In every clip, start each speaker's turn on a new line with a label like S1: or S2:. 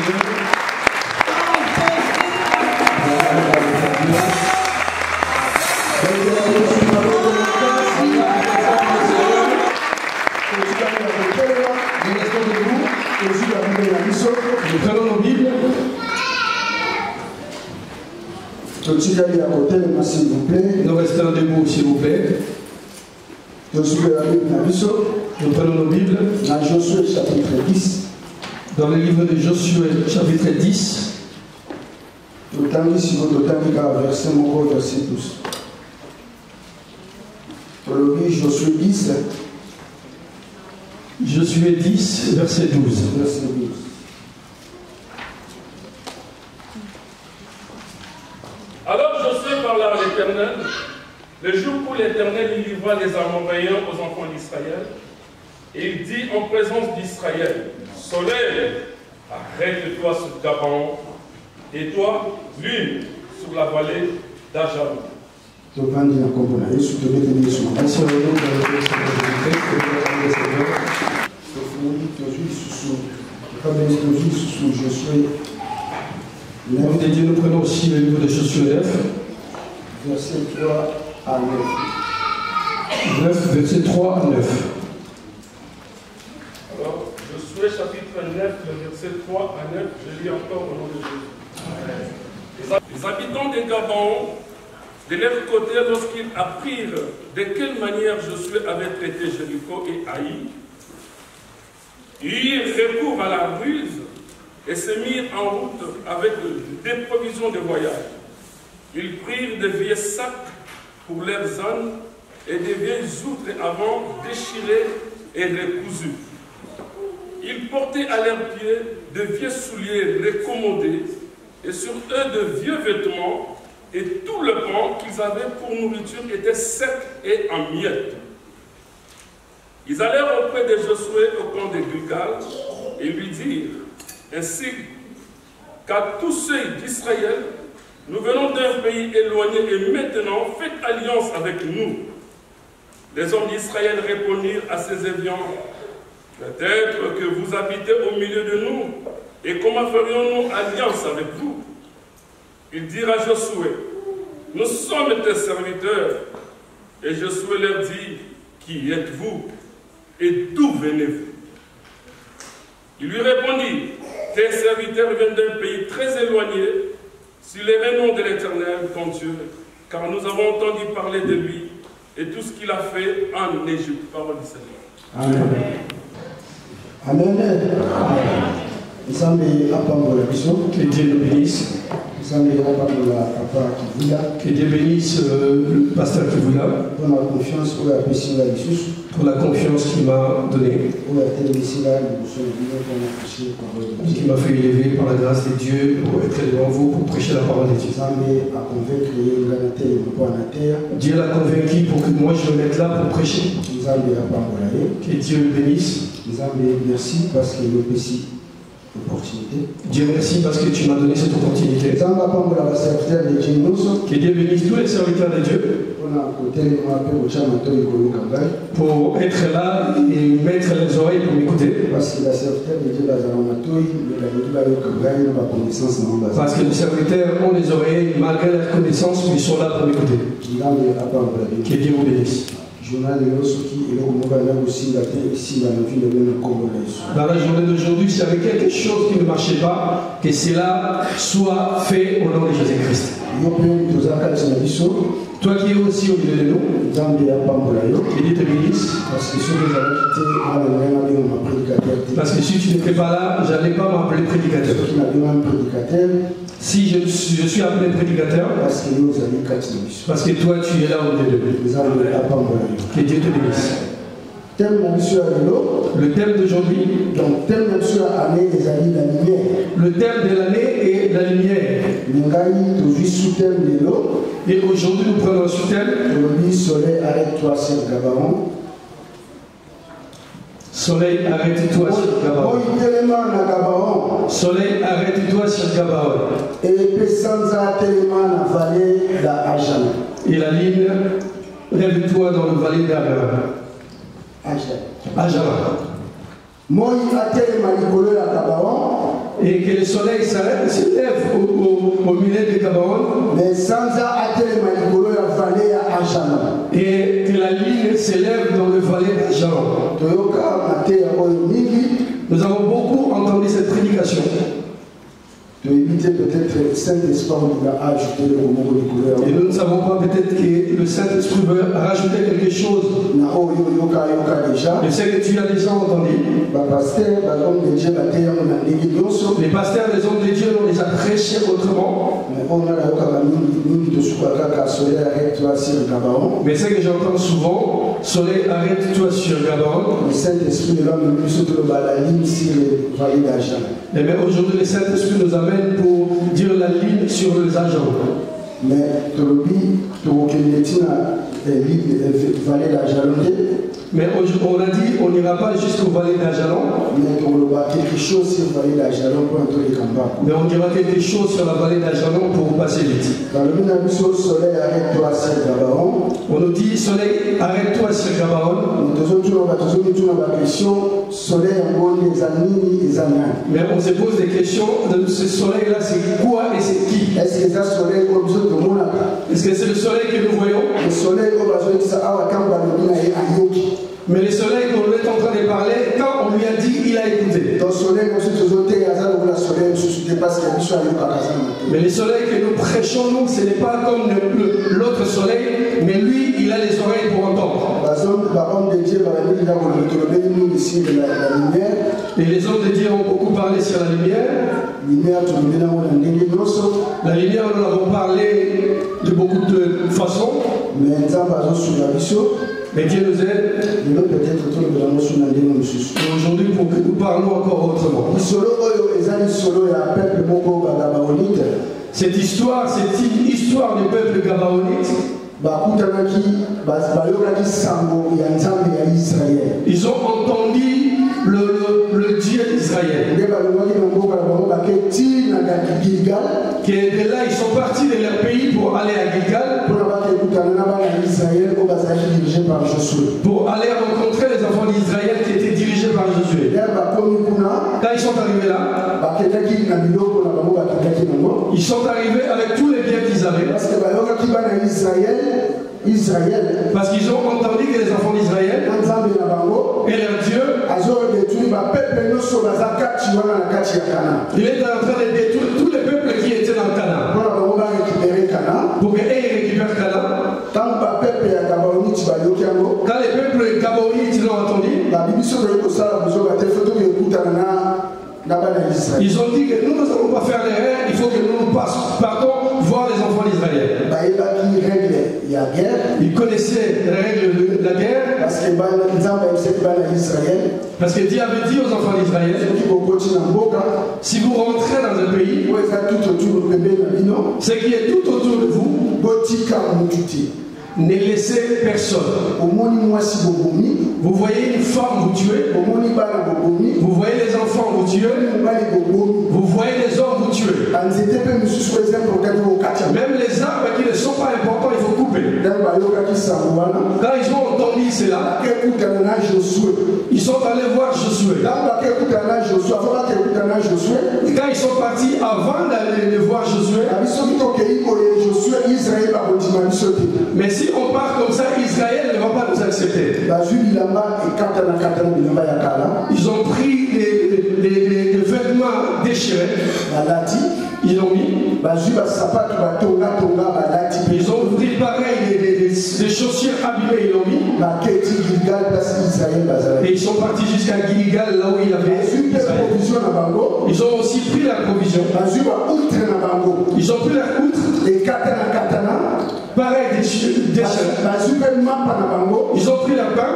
S1: Nous prenons nos Bibles. Nous restons debout, s'il vous plaît. Nous prenons nos Bibles. Dans Josué chapitre 10. Dans le livre de Josué chapitre 10. Josué 10. Josué 10, verset 12.
S2: Alors Josué parla à l'Éternel, le jour où l'Éternel livra les Amoréens aux enfants d'Israël, et il dit en présence d'Israël, soleil, arrête-toi sur Gabaon, et toi, lune, sur la vallée d'Ajalon.
S1: Nous prenons aussi le livre de Josué 9,
S3: verset 3 à 9.
S1: Verset 3 à 9.
S2: Alors, Josué chapitre 9, le verset 3 à 9, je lis encore au nom de Jésus. Les habitants de Gabaon, de leur côté, lorsqu'ils apprirent de quelle manière Josué avait traité Jéricho et Haï, ils recourent à la ruse et se mirent en route avec des provisions de voyage. Ils prirent de vieux sacs pour leurs ânes et des vieilles outres avant déchirées et recousues. Ils portaient à leurs pieds de vieux souliers recommodés et sur eux de vieux vêtements, et tout le pain qu'ils avaient pour nourriture était sec et en miettes. Ils allèrent auprès de Josué au camp de Gilgal et lui dirent, ainsi qu'à tous ceux d'Israël, nous venons d'un pays éloigné et maintenant faites alliance avec nous. Les hommes d'Israël répondirent à ces éviants, peut-être que vous habitez au milieu de nous, et comment ferions-nous alliance avec vous? Ils dirent à Josué, nous sommes tes serviteurs. Et Josué leur dit, qui êtes-vous et d'où venez-vous? Il lui répondit, tes serviteurs viennent d'un pays très éloigné, sur les renoms de l'Éternel, ton Dieu, car nous avons entendu parler de lui et tout ce qu'il a fait en Égypte. Parole du Seigneur.
S3: Amen. Amen.
S1: Que Dieu nous bénisse. Que Dieu bénisse le pasteur Kivula pour la confiance qu'il m'a donnée, qui m'a fait élever par la grâce de Dieu pour être devant vous, pour prêcher la parole de Dieu. Dieu l'a convaincu pour que moi je me mette là pour prêcher. Que Dieu le bénisse. Dieu merci parce que tu m'as donné cette opportunité. Que Dieu bénisse tous les serviteurs de Dieu pour être là et mettre les oreilles pour m'écouter. Parce que les serviteurs ont les oreilles malgré leur connaissance, mais ils sont là pour m'écouter. Que Dieu vous bénisse. Dans la journée d'aujourd'hui, s'il y avait quelque chose qui ne marchait pas, que cela soit fait au nom de Jésus-Christ. Toi qui es aussi au milieu de nous, que Dieu te bénisse. Parce que si tu n'étais pas là, je n'allais pas m'appeler prédicateur. Si je suis appelé prédicateur, parce que toi tu es là au milieu de nous. Que Dieu te bénisse. Le thème d'aujourd'hui, le thème de l'année est la lumière. Et aujourd'hui nous prenons ce thème.
S3: Soleil, arrête-toi sur Gabaon.
S1: Soleil, arrête-toi sur Gabaon. Soleil, arrête-toi sur Gabaon. Et la ligne, lève-toi dans le vallée d'Ajalon. Et que le soleil s'arrête, se lève au milieu de Gabaon.
S3: Mais sans
S1: Et que la ligne s'élève dans le vallée d'Ajalon. Nous avons beaucoup entendu cette prédication.
S3: De éviter peut-être le Saint-Esprit va ajouter le moment de couleur.
S1: Et nous ne savons pas peut-être que le Saint-Esprit veut rajouter quelque chose. Je sais que tu as déjà entendu. Les pasteurs, les hommes de Dieu l'ont déjà prêché autrement. Mais ce que j'entends souvent, soleil arrête-toi sur Gabaon.
S3: Le Saint-Esprit va nous mettre sur la ligne sur le vallée d'Ajalon.
S1: Et bien aujourd'hui, le Saint-Esprit nous amène pour dire la ligne sur les agents.
S3: Mais
S1: mais on a dit on n'ira pas jusqu'au vallée d'Ajalon.
S3: Mais on dira quelque chose sur la vallée d'Ajalon pour entrer les campagnes.
S1: Mais on dira quelque chose sur la vallée d'Ajalon pour passer vite.
S3: Dans le soleil arrête-toi sur Gabaon.
S1: On nous dit soleil arrête-toi sur Gabaon. Mais on se pose des questions de ce soleil là, c'est quoi et c'est qui?
S3: Est-ce que c'est un soleil comme ça?
S1: Est-ce que c'est le soleil que nous voyons?
S3: Le soleil
S1: mais le soleil qu'on est en train de parler, quand on lui a dit, il a écouté. Mais le soleil que nous prêchons, nous, ce n'est pas comme l'autre soleil, mais lui, il a les oreilles pour entendre. Et les hommes de Dieu ont beaucoup parlé sur la lumière. La lumière, nous l'avons parlé de beaucoup de façons. Mais Dieu nous aide. Et aujourd'hui, pour que nous parlons encore autrement. Cette histoire, c'est une histoire du peuple gabaonite. Ils ont entendu le Dieu d'Israël. Que de là, ils sont partis de leur pays pour aller à Gilgal. Pour aller rencontrer les enfants d'Israël qui étaient dirigés par Josué. Quand ils sont arrivés là, ils sont arrivés avec tous les biens qu'ils avaient. Parce qu'ils ont entendu que les enfants d'Israël et leur Dieu, il est en train de détruire tous les peuples qui étaient dans Canaan. Pour qu'ils récupèrent Canaan. Quand les peuples gabaonites l'ont entendu, ils ont dit que nous n'allons pas faire l'erreur, il faut que nous partons voir les enfants d'Israël. Ils connaissaient les règles de la guerre. Parce que Dieu avait dit aux enfants d'Israël, si vous rentrez dans un pays, ce qui est tout autour de vous, ne laissez personne. Vous voyez une femme, vous tuez. Vous voyez les enfants, vous tuez. Vous voyez les hommes, vous tuez. Même les arbres qui ne sont pas importants, il faut couper. Quand ils ont entendu cela, ils sont allés voir Josué. Et quand ils sont partis, avant d'aller voir Josué, mais si on part comme ça, Israël ne va pas nous accepter. Ils ont pris des vêtements déchirés. Ils ont mis. Ils ont pris pareil des chaussures abîmées, ils l'ont mis. Et ils sont partis jusqu'à Gilgal, là où il y avait Israël. Ils ont aussi pris la provision. Ils ont pris la outre. Pareil, des ils ont pris la pain.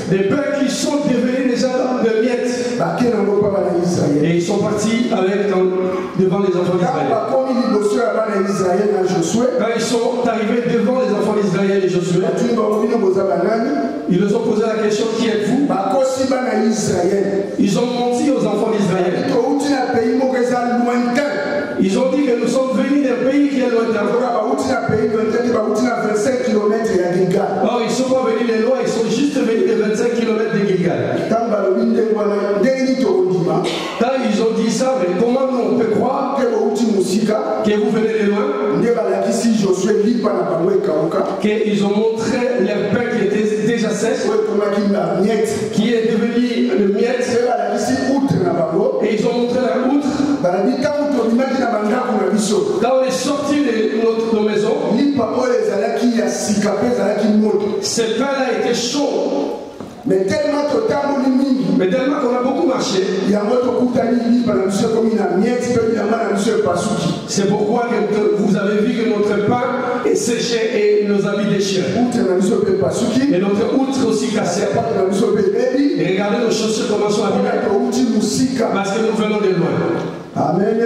S1: Des pains qui sont devenus déjà de miettes. Et ils sont partis devant les enfants d'Israël. Quand ils sont arrivés devant les enfants d'Israël et Josué, ils leur ont posé la question, qui êtes-vous? Ils ont menti aux enfants d'Israël. Ils ont dit que nous sommes venus d'un pays qui est lointain. Or, ils ne sont pas venus de loin, ils sont juste venus de 25 km de Gilgal. ça, mais comment nous on peut croire que vous venez de loin, qu'ils ont montré leur pain qui était déjà sèche, qui est devenu le miette, et ils ont montré la outre. Quand on est sorti de notre maison, ce pain-là était chaud. Mais tellement qu'on a beaucoup marché, c'est pourquoi vous avez vu que notre pain est séché et nos habits déchirés. Et notre outre aussi cassée. Et regardez nos chaussures comment sont abîmées. Parce que nous venons de loin.
S3: Amen.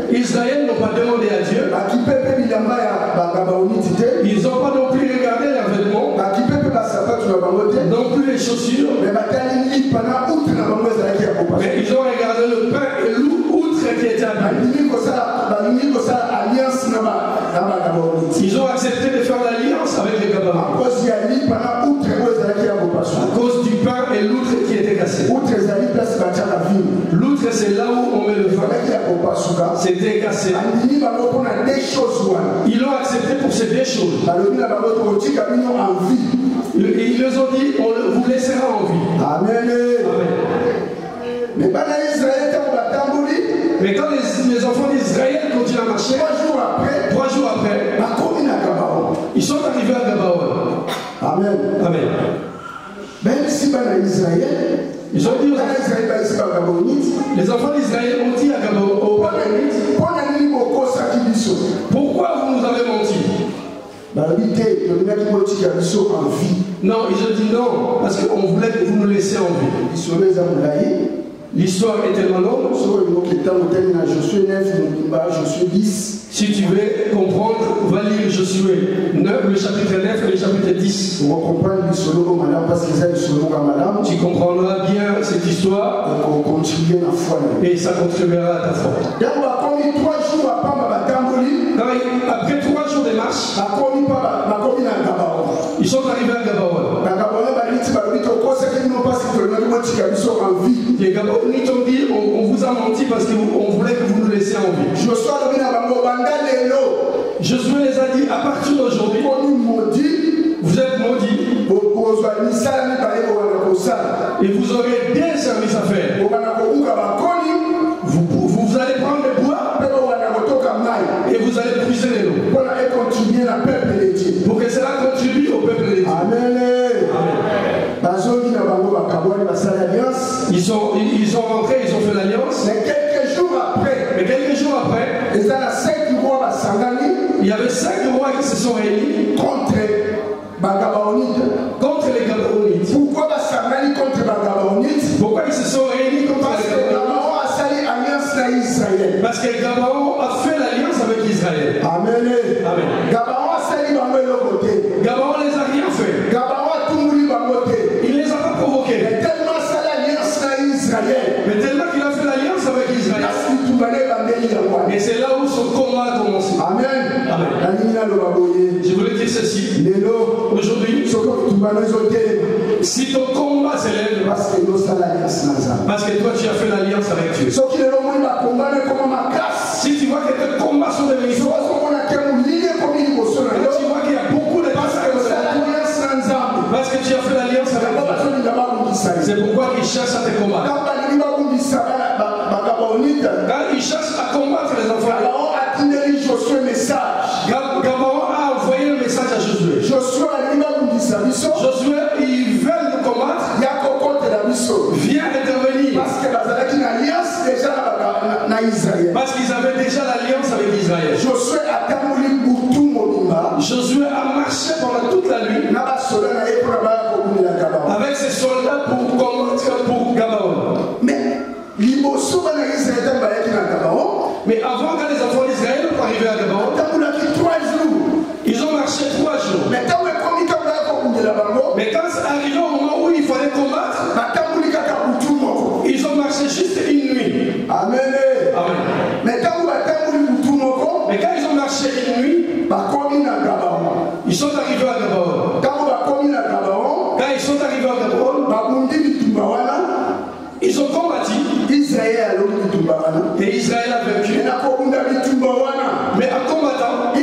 S1: Israël n'ont pas demandé à Dieu. Ils n'ont pas non plus regardé leurs vêtements. Non plus les chaussures. Mais ils ont regardé le pain et l'outre qui était abîmé. Ils ont accepté de faire l'alliance avec les Gabaonites. À cause du pain et l'outre qui était cassé. L'outre, c'est là où on met le pain. C'était cassé. Ils l'ont accepté pour ces deux choses. Ils leur ont dit, on vous laissera en vie.
S3: Amen.
S1: Mais quand les enfants d'Israël continuent à marcher, 3 jours après, ils sont arrivés à Gabaon.
S3: Amen.
S1: Amen.
S3: Même si Israël,
S1: ils ont dit aux les enfants d'Israël ont dit à Gabaon, pourquoi vous nous avez menti? Non, ils ont dit non, parce qu'on voulait que vous nous laissiez en vie. L'histoire est tellement longue. Si tu veux comprendre, va lire Josué 9, le chapitre 9 et le chapitre 10. Tu comprendras bien cette histoire et ça contribuera à ta foi. Après 3 jours de marche, ils sont arrivés à Gabaon. Les Gabaonites ont dit, on vous a menti parce qu'on voulait que vous nous laissiez en vie. Josué les a dit, à partir d'aujourd'hui, vous êtes maudits. Et vous aurez des services à faire. Vous allez prendre le bois et vous allez puiser les eaux. Pour que cela contribue au peuple de Dieu.
S3: Amen.
S1: Ils sont rentrés, ils ont fait l'alliance.
S3: Mais quelques jours après,
S1: il y avait 5 rois qui se sont réunis
S3: contre les Gabaonites.
S1: Pourquoi ils se sont réunis contre les
S3: Gabaonites?
S1: Parce que Gabaon a fait l'alliance avec Israël.
S3: Amen.
S1: Amen. Gabaon les a rien fait. Il les a pas provoqués. Mais tellement qu'il a fait l'alliance avec Israël. Et c'est là où son combat a commencé.
S3: Amen.
S1: Amen. Je voulais dire ceci. Aujourd'hui, si ton combat s'élève, parce que toi tu as fait l'alliance avec Dieu. Si tu vois que tes combats sont devenus forts, tu vois qu'il y a beaucoup de parce que tu as fait l'alliance avec Dieu. C'est pourquoi ils cherchent à te combattre. Quand ils cherchent à combattre les enfants, Gabaon a envoyé le message à Josué. Josué, ils veulent nous combattre. Viens intervenir. Parce qu'ils avaient déjà l'alliance avec Israël. Josué a marché pendant toute la nuit avec ses soldats pour combattre pour Gabaon. Mais avant, quand les enfants d'Israël sont arrivés à Gabaon, ils ont marché 3 jours. Mais quand c'est arrivé au moment où il fallait combattre, ils ont marché juste une nuit.
S3: Amen.
S1: Amen. Mais quand ils ont marché une nuit, ils sont arrivés à Gabaon. Quand ils sont arrivés à Gabaon, ils ont Et Israël a vaincu. Mais en combattant, et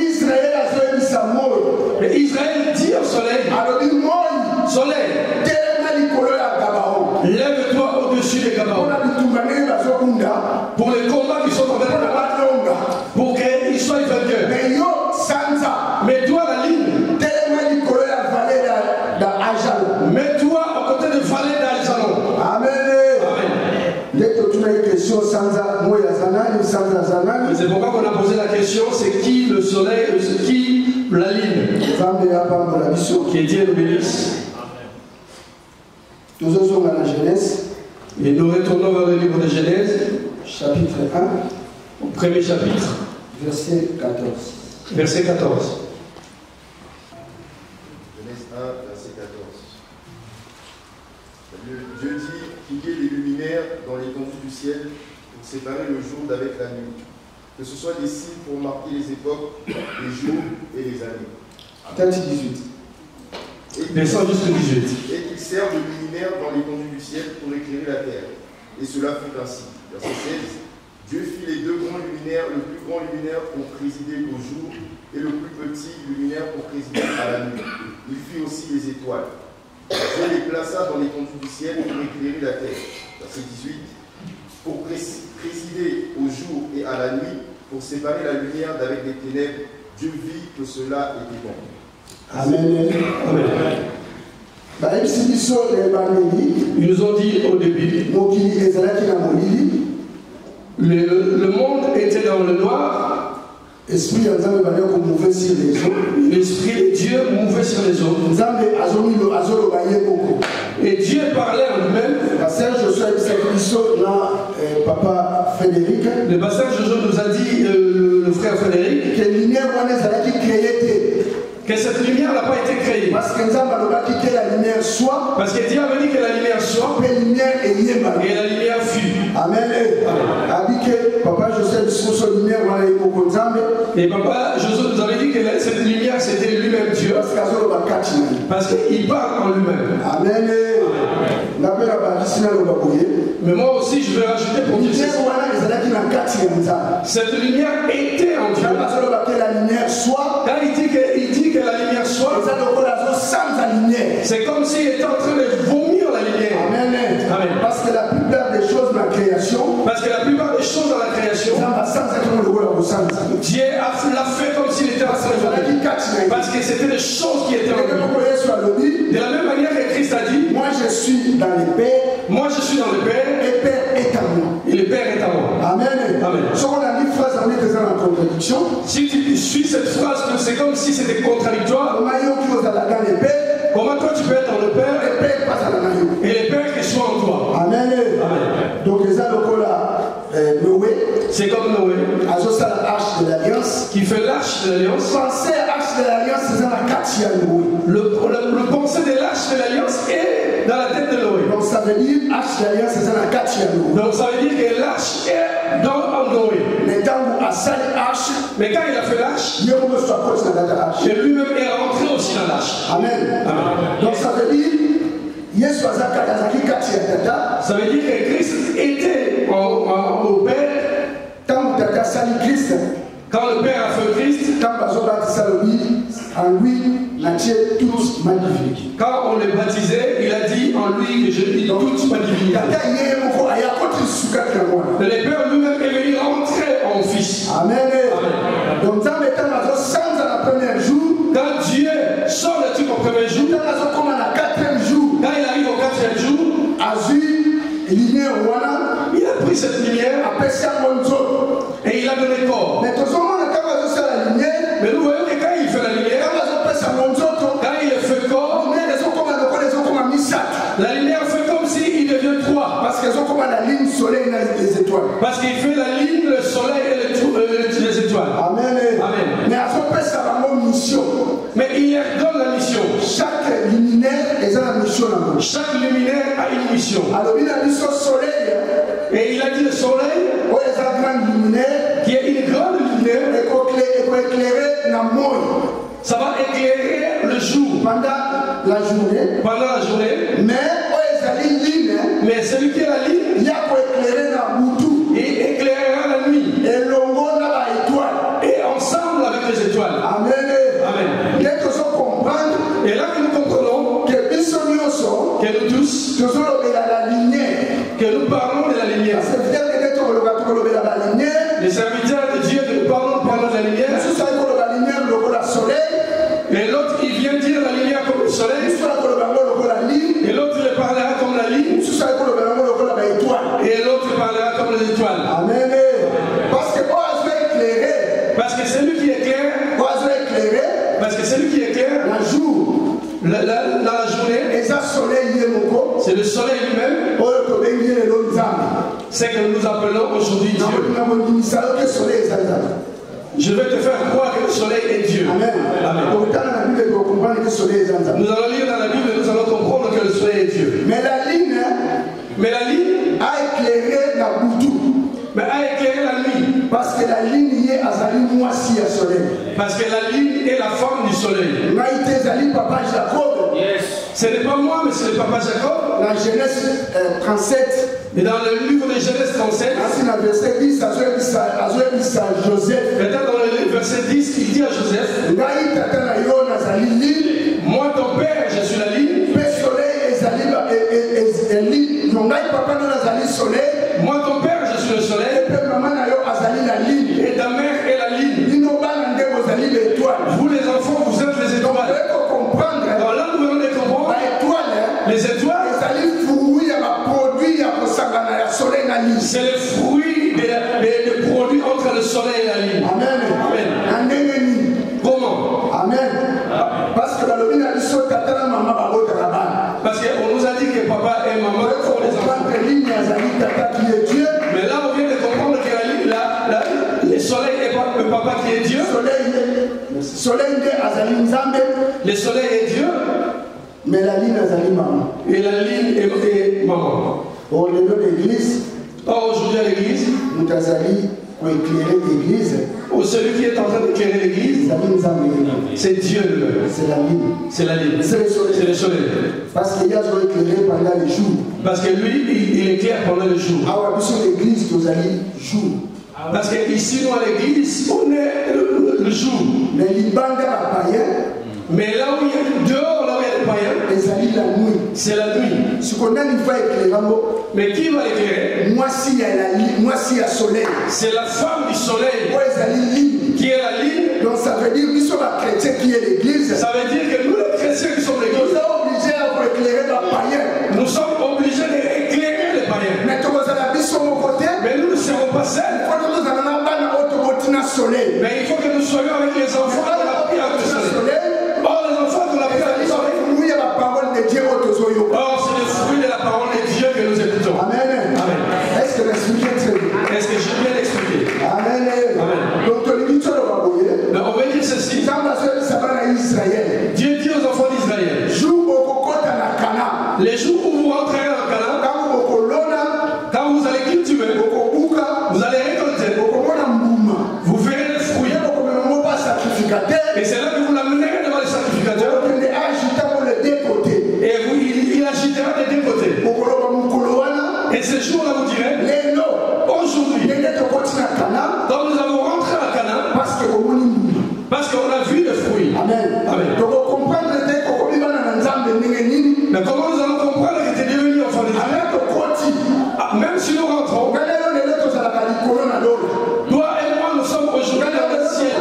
S1: Israël dit au soleil, soleil, lève-toi au-dessus des Gabaons. Pour les combats qui sont en train de combattre, pour qu'ils soient vainqueurs. Mais toi, la ligne, mets-toi aux côtés de vallée d'Ajalon. Amen. C'est pourquoi on a posé la question, c'est qui le soleil, c'est qui la ligne. Qui est Dieu nous bénisse. Et nous retournons vers le livre de Genèse,
S3: chapitre 1,
S1: au premier chapitre,
S3: verset 14.
S1: Verset 14.
S4: Genèse 1, verset 14. Dieu dit qu'il y ait des luminaires dans l'étendue du ciel pour séparer le jour d'avec la nuit, que ce soit des signes pour marquer les époques, les jours et les années.
S3: Verset 18.
S1: Descends jusqu'au 18.
S4: Et qu'ils servent de luminaire dans l'étendue du ciel pour éclairer la terre. Et cela fut ainsi. Verset 16. Dieu fit les deux grands luminaires, le plus grand luminaire pour présider au jour et le plus petit luminaire pour présider à la nuit. Il fit aussi les étoiles. Dieu les plaça dans l'étendue du ciel pour éclairer la terre. Verset 18. Pour présider au jour et à la nuit, pour séparer la lumière d'avec les ténèbres, Dieu vit que cela était bon.
S3: Amen.
S1: Amen. Ils nous ont dit au début, le monde était dans le noir. L'Esprit de Dieu mouvait sur les eaux. Et Dieu parlait en lui-même.
S3: Papa Frédéric.
S1: Le pasteur Jojo nous a dit, le frère Frédéric, que cette lumière n'a pas été créée. Parce que Dieu avait dit que la lumière soit et la lumière fut.
S3: Amen.
S1: Et papa Josué nous avait dit que cette lumière c'était lui-même Dieu. Parce qu'il parle en lui-même.
S3: Amen.
S1: Mais moi aussi je vais rajouter pour dire cette lumière était en Dieu. Quand il dit que la lumière soit, c'est comme s'il était en train de vomir la lumière.
S3: Amen.
S1: Amen.
S3: Parce que la plupart des choses dans la création,
S1: dans la création, Dieu l'a fait comme s'il était en train de vomir. Parce que c'était des choses qui étaient en lui. De la même manière que Christ a dit,
S3: moi je suis dans le Père,
S1: et
S3: le Père est à moi.
S1: Et le Père est à moi.
S3: Amen.
S1: Amen. Si tu suis cette phrase, c'est comme si c'était contradictoire. Comment toi tu peux être dans le Père et le Père qui soit en toi.
S3: Amen.
S1: Amen.
S3: Donc les Noé,
S1: c'est comme Noé qui fait l'arche de l'alliance. Le pensée de l'arche de l'alliance est dans la tête de Noé.
S3: Donc ça veut dire que
S1: l'arche est dans Noé. Mais quand il a fait l'arche, et lui-même est rentré aussi dans l'arche.
S3: Amen.
S1: Amen.
S3: Donc ça veut dire
S1: que Christ était au Père. Quand le Père a fait Christ, quand on le baptisait, il a dit en lui que je vis toute ma divinité. Le Père lui-même est venu rentrer en Fils.
S3: Amen. Donc quand
S1: Dieu sort le truc au premier jour, quand il arrive au 4e jour, il a pris cette lumière et il a donné corps. Mais nous voyons que quand il fait la lumière, quand il fait corps, la lumière fait comme s'il devient 3. Parce qu'il fait la ligne, le soleil et les étoiles.
S3: Amen.
S1: Amen.
S3: Mais
S1: il leur donne la mission.
S3: Chaque luminaire a
S1: une mission. Et il a dit le soleil, qui est une grande lumière, ça va éclairer le jour
S3: pendant la journée. Mais celui qui est la ligne, il éclaire
S1: que nous parlons de la lumière. Les serviteurs de Dieu que nous parlons de la lumière. Et l'autre il vient dire la lumière comme le soleil. Et l'autre il parlera comme la ligne. Et l'autre parlera comme les étoiles.
S3: Amen.
S1: Parce que c'est lui qui éclaire. Parce que c'est lui qui éclaire. Dans la journée. C'est le soleil lui-même. C'est que nous appelons aujourd'hui Dieu. Je vais te faire croire que le soleil est Dieu.
S3: Amen.
S1: Amen. Nous allons lire dans la Bible et nous allons comprendre que le soleil est Dieu.
S3: Mais la ligne
S1: a éclairé la nuit.
S3: Parce que la ligne est soleil.
S1: Parce que la ligne est la forme du soleil.
S3: Papa Jacob.
S2: Yes.
S1: Ce n'est pas moi, mais c'est le papa Jacob.
S3: Dans Genèse 37.
S1: Et dans le livre de Genèse 37.
S3: Verset 10 à Joseph.
S1: Maintenant dans le verset 10, il dit à Joseph. Moi ton père, je suis la ligne. Moi ton père, je suis le soleil. Et ta mère est la ligne. Vous les enfants, vous êtes les étoiles. Alors là nous venons de comprendre. Les étoiles, c'est le fruit des produits entre le soleil et la ligne.
S3: Amen.
S1: Comment?
S3: Amen. Parce que
S1: qu'on nous a dit que papa et maman font les enfants. Mais là on vient de comprendre que le soleil est pas le papa qui est Dieu. Le soleil est Dieu.
S3: Mais la ligne est maman.
S1: Et la ligne est maman. Aujourd'hui à l'église,
S3: pour éclairer l'église,
S1: celui qui est en train d'éclairer l'église, c'est Dieu lui-même.
S3: C'est la ligne.
S1: C'est la ligne. C'est le soleil.
S3: Parce qu'il y a éclairé pendant les jours.
S1: Parce que lui, il éclaire pendant le jour.
S3: Ah ouais, l'église, vous allez jour.
S1: Parce qu'ici, nous à l'église, on est le jour.
S3: Mais l'Ibanga païen.
S1: Mais là où il y a dehors, là où il y a des païens,
S3: la nuit.
S1: C'est la nuit.
S3: Ce qu'on a une fois éclairé.
S1: Mais qui va l'éclairer?
S3: Moi, s'il y a la ligne, moi, s'il y a soleil.
S1: C'est la femme du soleil.
S3: Moi,
S1: qui est la ligne.
S3: Donc ça veut dire que nous sommes les chrétiens qui est l'église.
S1: Ça veut dire que nous, les chrétiens qui sommes l'église,
S3: nous sommes obligés à éclairer les païens.
S1: Nous sommes obligés d'éclairer les païens.
S3: Mais
S1: nous ne serons pas seuls. Mais il faut que nous soyons avec les enfants de la prière du soleil. Or, les enfants de la prière du soleil. Or, c'est le fruit de la parole de Dieu que nous écoutons.
S3: Amen.
S1: Amen.
S3: Est-ce que l'expliqué très bien?
S1: Est-ce que j'ai bien expliqué?
S3: Amen.
S1: Amen.
S3: Donc,
S1: mais on va dire ceci. Dieu dit aux enfants d'Israël. Les jours où vous rentrez en Canaan, quand vous allez cultiver, vous allez récolter, vous verrez les fruits. Et c'est là que vous l'amenerez devant les sacrificateurs. Et il agitera des deux côtés. Et ce jour-là, vous direz, aujourd'hui, quand nous avons rentré à Canaan, parce qu'on a vu les fruits.
S3: Amen.
S1: Amen. Mais comment nous allons comprendre que tu es devenu enfant de Dieu? Même si nous rentrons, toi et moi, nous sommes aujourd'hui dans le ciel.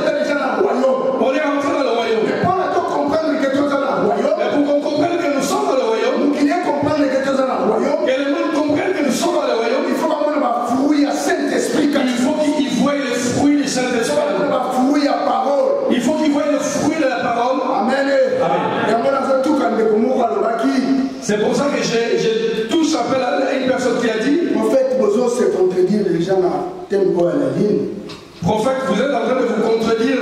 S1: On est rentré dans le royaume. Mais pour qu'on comprenne que nous sommes dans le royaume, que le monde comprenne que nous sommes dans le royaume, il faut qu'il voie les fruits du Saint-Esprit. Il faut qu'il voie les fruits de la parole.
S3: Amen.
S1: C'est pour ça que j'ai tous appelé à une personne qui a dit,
S3: en fait, besoin se contredire les gens à thème de la ligne.
S1: Prophète, vous êtes en train de vous contredire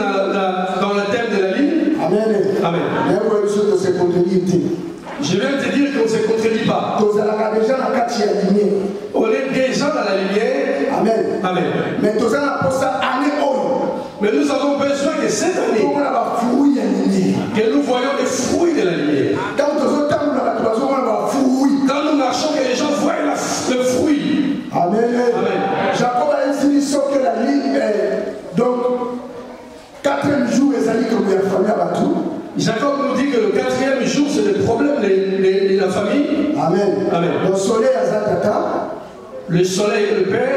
S1: dans le thème de la ligne.
S3: Amen.
S1: Amen.
S3: Mais pour besoin de se contredire.
S1: Je viens de te dire qu'on ne se contredit pas. On est déjà dans la lumière.
S3: Amen.
S1: Amen.
S3: Mais
S1: nous avons besoin que cette année, que nous voyons les fruits de la lumière. Quand nous marchons, que les gens voient le fruit.
S3: Amen.
S1: Amen.
S3: Jacob a insisté sur que la ligne est donc 4e jour et ça dit que vous avez famille à tout.
S1: Jacob nous dit que le 4e jour, c'est le problème de la famille.
S3: Amen.
S1: Amen.
S3: Le soleil à Zatata.
S1: le soleil et le père.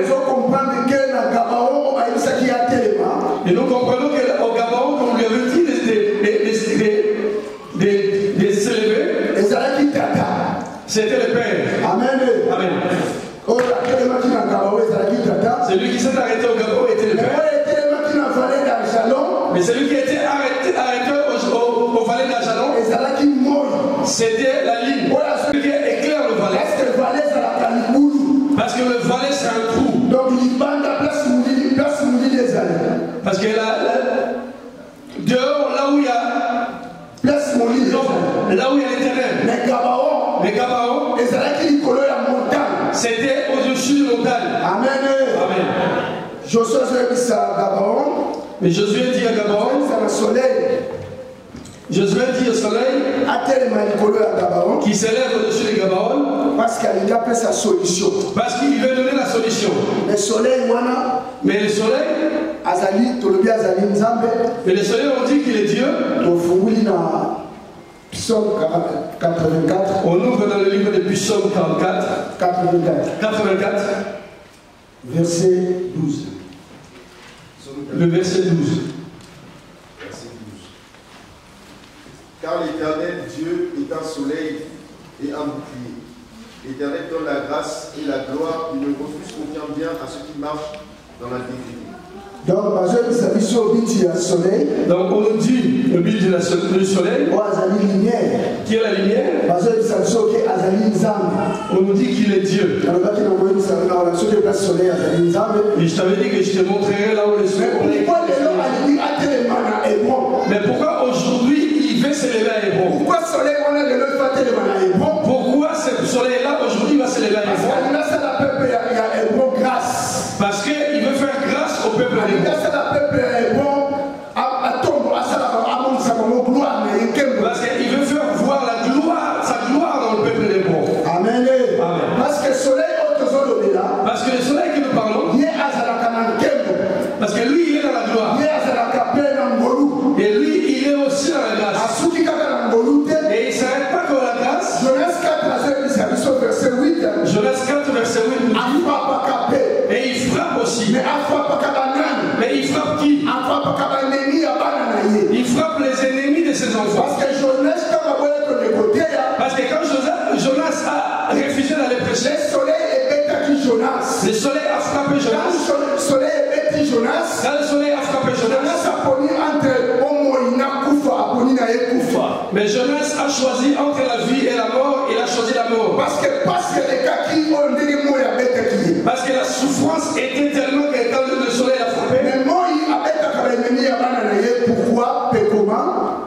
S1: Et nous comprenons qu'au Gabaon, comme on lui avait dit, de s'élever, c'était le père.
S3: Amen.
S1: Amen. Celui qui s'est arrêté au Gabaon était le père. Mais celui qui était arrêté au valet d'Ajalon, c'était la ligne. Celui qui éclaire le valet. Parce que le valet c'est un trou.
S3: Donc il bande la place des années.
S1: Parce que dehors, là où il y a
S3: place Mouli,
S1: là où il y a l'éternel. Les Gabaon, c'était au-dessus de montagne.
S3: Amen.
S1: Amen.
S3: Josué Gabaon.
S1: Mais Josué dit à Gabaon, Josué dit au soleil qui s'élève au-dessus des Gabaon
S3: parce qu'il a fait sa solution.
S1: Parce qu'il veut donner la solution.
S3: Le soleil,
S1: mais le soleil, mais le soleil, on dit qu'il est Dieu.
S3: Psaume 84.
S1: On ouvre dans le livre de Psaume 84.
S3: Verset 12.
S1: Le verset 12.
S4: Car l'Éternel Dieu est un soleil et un bouclier. L'Éternel donne la grâce et la gloire. Il ne refuse aucun bien à ceux qui marchent dans l'intégrité.
S3: Donc,
S1: on nous dit le but du soleil, qui est la lumière. On nous dit qu'il est Dieu. Et je t'avais dit que je te montrerai là où le soleil est. Mais pourquoi aujourd'hui il veut s'élever à Hébron? Pourquoi ce soleil-là aujourd'hui va s'élever à Hébron? Parce qu'il veut faire grâce au peuple d'Hébron. Parce qu'il veut faire voir sa gloire dans le peuple d'Hébron.
S3: Amen. Parce que le soleil que nous parlons, parce que lui il est dans la gloire. Et lui il est aussi dans la grâce. Et il ne s'arrête pas que la grâce. Genèse 4, verset 8.
S1: Et il frappe aussi. Mais il frappe qui? Il frappe les ennemis de ses enfants. Parce que quand Jonas a refusé d'aller prêcher, le soleil a frappé Jonas. Quand le soleil a frappé Jonas, mais Jonas a choisi entre la vie et la mort. Il a choisi la mort. Parce que la souffrance était tellement que quand le soleil a frappé.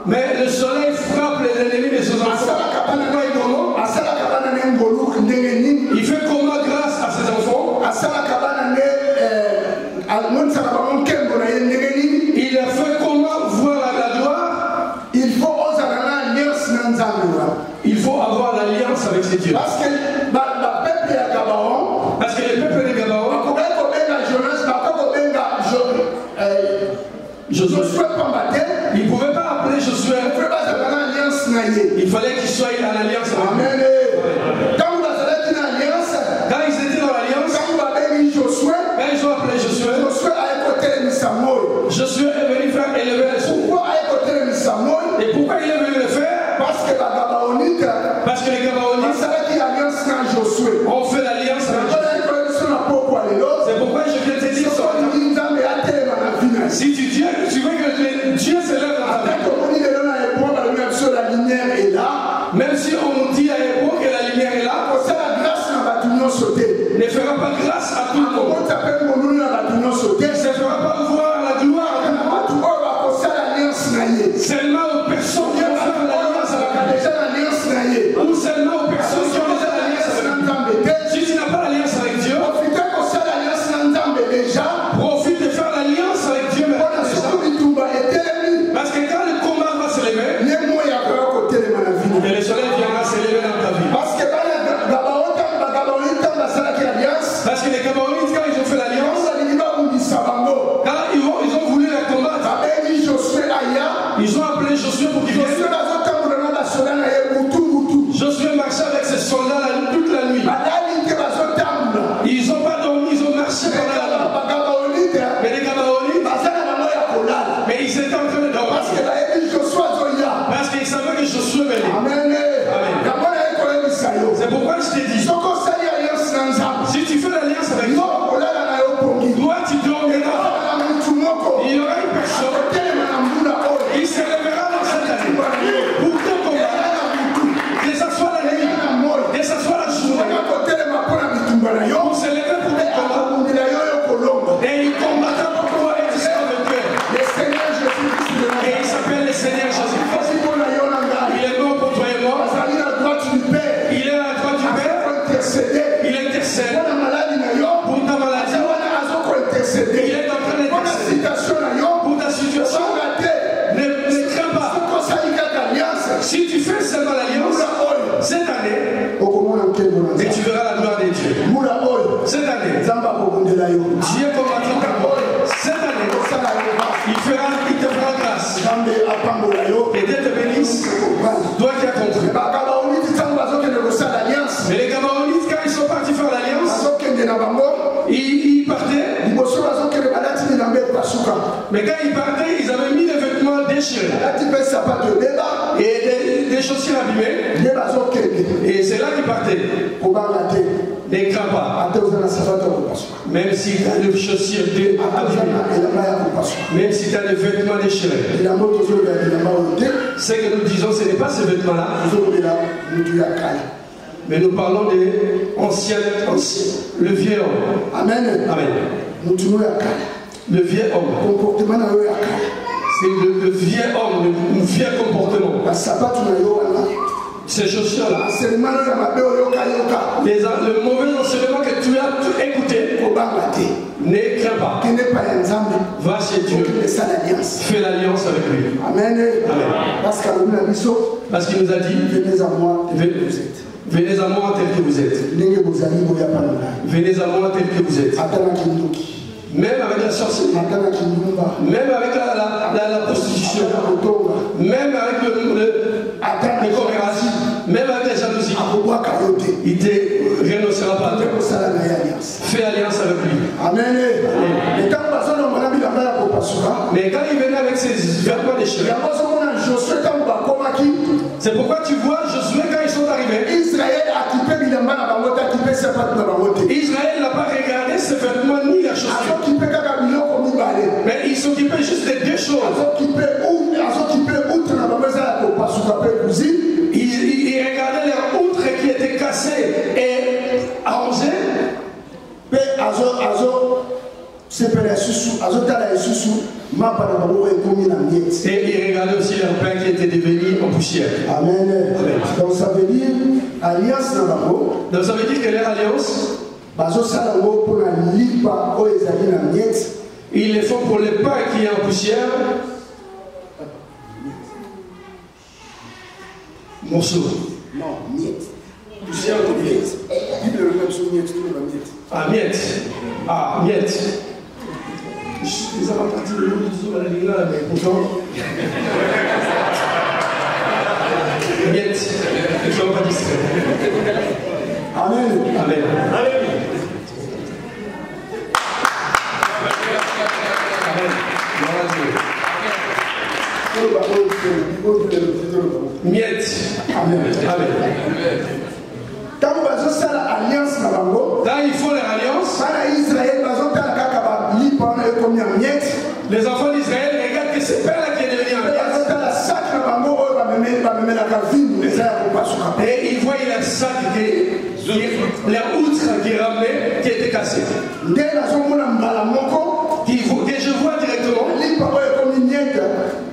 S1: Mais le soleil frappe les ennemis de ses enfants. Il fait comment grâce à ses enfants? Il a fait comment voir la gloire? Il faut avoir l'alliance avec ses dieux. Parce que le peuple de Gabaon, Josué, il ne pouvait pas appeler Josué. Il fallait qu'il soit en alliance avec lui. Quand ils étaient dans l'alliance, quand ils ont appelé Josué, Josué est venu faire élever les souls. Et pourquoi il est venu le faire? Parce que les Gabaonites ont fait l'alliance avec Josué. C'est pourquoi je viens te dire ça. Si tu veux que Dieu se lève dans ta vie, même si on nous dit à Ils n'ont pas dormi, ils ont marché pendant la nuit. Mais les Gabaonites, mais ils étaient en train de dormir. Parce qu'ils savaient que Josué venait. Amen. C'est pourquoi je t'ai dit, si tu fais l'alliance avec moi, toi tu dormiras. Il y aura une personne, il se lèvera dans cette année pour te combattre, que ce soit la nuit, que ce soit la journée, pour se lever pour te combattre. Et il combattra pour toi et tu seras vainqueur. Et il s'appelle le Seigneur Jésus-Christ. Il est mort pour toi et moi. Il est à la droite du Père. Il intercède pour ta maladie. Il est en train d'intercéder pour ta situation. Ne crains pas. Si tu fais seulement l'alliance cette année, et tu verras la gloire de Dieu. Cette année, Dieu combattra pour toi. Cette année, il te fera grâce. Et Dieu te bénisse. Toi qui as compris. Mais les Gabaonites, quand ils sont partis faire l'alliance, ils partaient. Mais quand ils partaient, ils avaient mis des vêtements déchirés et des chaussures abîmées. Et c'est là qu'ils partaient. Ne crains pas. Même si tu as des chaussures abîmées, même si tu as des vêtements déchirés, ce que nous disons, ce n'est pas ces vêtements-là. Mais nous parlons des anciens, le vieux homme. Amen. Amen. Le vieux homme. C'est le vieux homme, le vieux comportement. Ces chaussures-là, le mauvais enseignement que tu as écouté, ne crains pas. Va chez Dieu. Fais l'alliance avec lui. Amen. Amen. Parce qu'il nous a dit, venez à moi, venez à moi tel que vous êtes. Venez à moi tel que vous êtes. Même avec la sorcellerie, même avec la prostitution, même avec le commerce, même avec la jalousie, il ne renoncera pas à toi. Fais alliance avec lui. Amen. Mais quand il venait avec ses vêtements déchirés, c'est pourquoi tu vois Josué quand ils sont arrivés, Israël n'a pas regardé ses vêtements ni la chaussure. Mais il s'occupait juste de deux choses. Il regardait les outres qui étaient cassées et arrangées. Et il regardait aussi leur pain qui était devenu en poussière. Amen.
S3: Donc ça veut dire alliance.
S1: Donc ça veut dire que leur alliance, ils le font pour le pain qui est en poussière. Morceau.
S3: Non, miette.
S1: Poussière de miette. Ah, miette. Ah, miette. Ils ont parti le nom de Dieu à la ligne là, mais pourtant. Miette. Ils ne sont pas distraits.
S3: Amen.
S1: Amen. Amen. Miette. Amen. Amen.
S3: Quand
S1: ils font leur alliance, les enfants d'Israël regardent que c'est père là qui est devenu un miette. Et ils voient leur sac, leur outre qui est ramené, qui était cassé. Que je vois directement.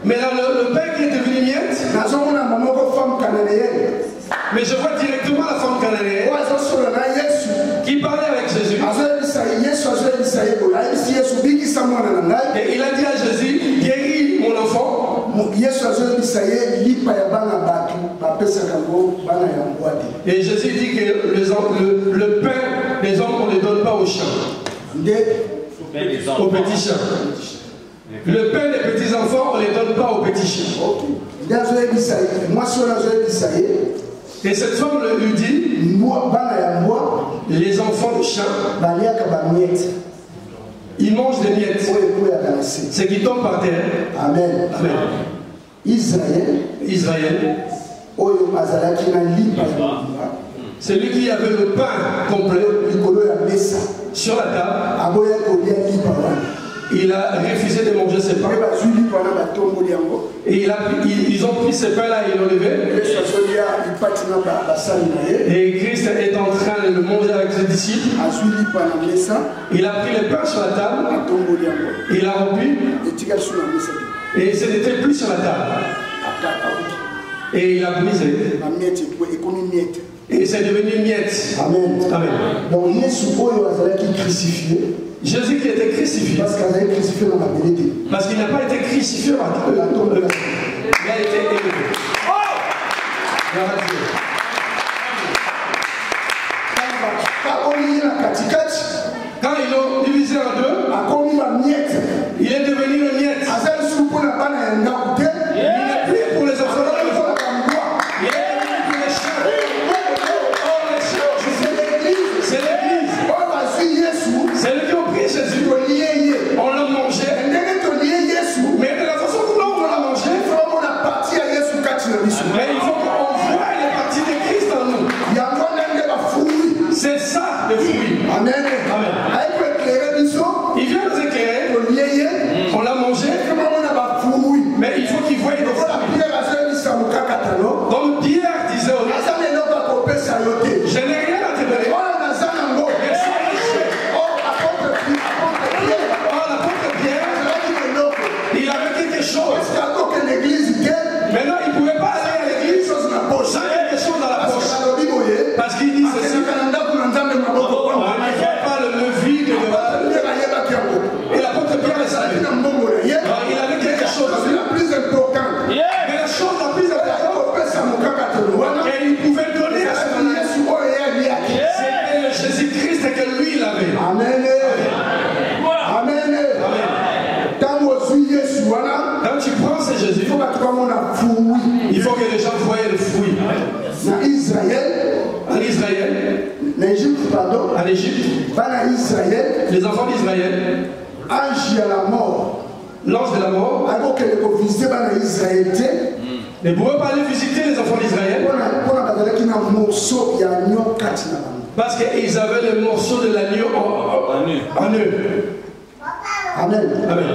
S1: Mais là, le père qui est devenu miette, mais je vois directement la femme cananéenne qui parlait avec Jésus. Et il a dit à Jésus, guéris mon enfant. Et Jésus dit que le pain des hommes, on ne le donne pas aux chiens. Aux petits chiens. Le pain des petits enfants, on ne les donne pas aux petits chiens. Et cette femme lui dit, les enfants du chien, ils mangent des miettes. Ce qui tombe par terre.
S3: Amen.
S1: Amen.
S3: Israël.
S1: Celui qui avait le pain complet sur la table, il a refusé de manger ses pains. Et ils ont pris ces pains-là et ils l'ont levé. Et Christ est en train de le manger avec ses disciples. Il a pris les pains sur la table. Il a rempli. Et ce n'était plus sur la table. Et il a brisé. Et c'est devenu miettes.
S3: Amen.
S1: Amen.
S3: Donc
S1: Jésus qui était crucifié. Parce qu'il n'a pas été crucifié par la tombe. Il a été élevé. Quand ils l'ont divisé en deux, il est devenu une miette. Il n'est plus pour les enfants. Il est devenu pour les chiens. Oh, les chiens, c'est l'église. C'est eux qui ont pris Jésus. On l'a mangé. Mais de la façon dont on l'a mangé, mais il faut qu'on voie les parties de Christ en nous. C'est ça le fruit.
S3: Amen.
S1: Il vient nous éclairer. On l'a mangé. Mais il faut qu'il voie les fruits. Comme Pierre disait au je n'ai rien à te donner. Il avait quelque chose. Mais non, il ne pouvait pas aller à l'église sans quelque chose dans la poche. Parce qu'il dit ceci. On ne fait pas le vide de la... Et l'apôtre Pierre le savait. Il avait quelque chose. Mais la chose la plus importante qu'il pouvait donner à ce moment-là, c'était le Jésus-Christ que lui il avait.
S3: Amen.
S1: Quand tu prends ce Jésus, il faut que les gens voient le fruit.
S3: En Israël,
S1: en Égypte, les enfants d'Israël, l'ange de la mort, ne pouvaient pas aller visiter les enfants d'Israël parce qu'ils avaient le morceau de l'agneau en eux.
S3: Amen.
S1: Amen.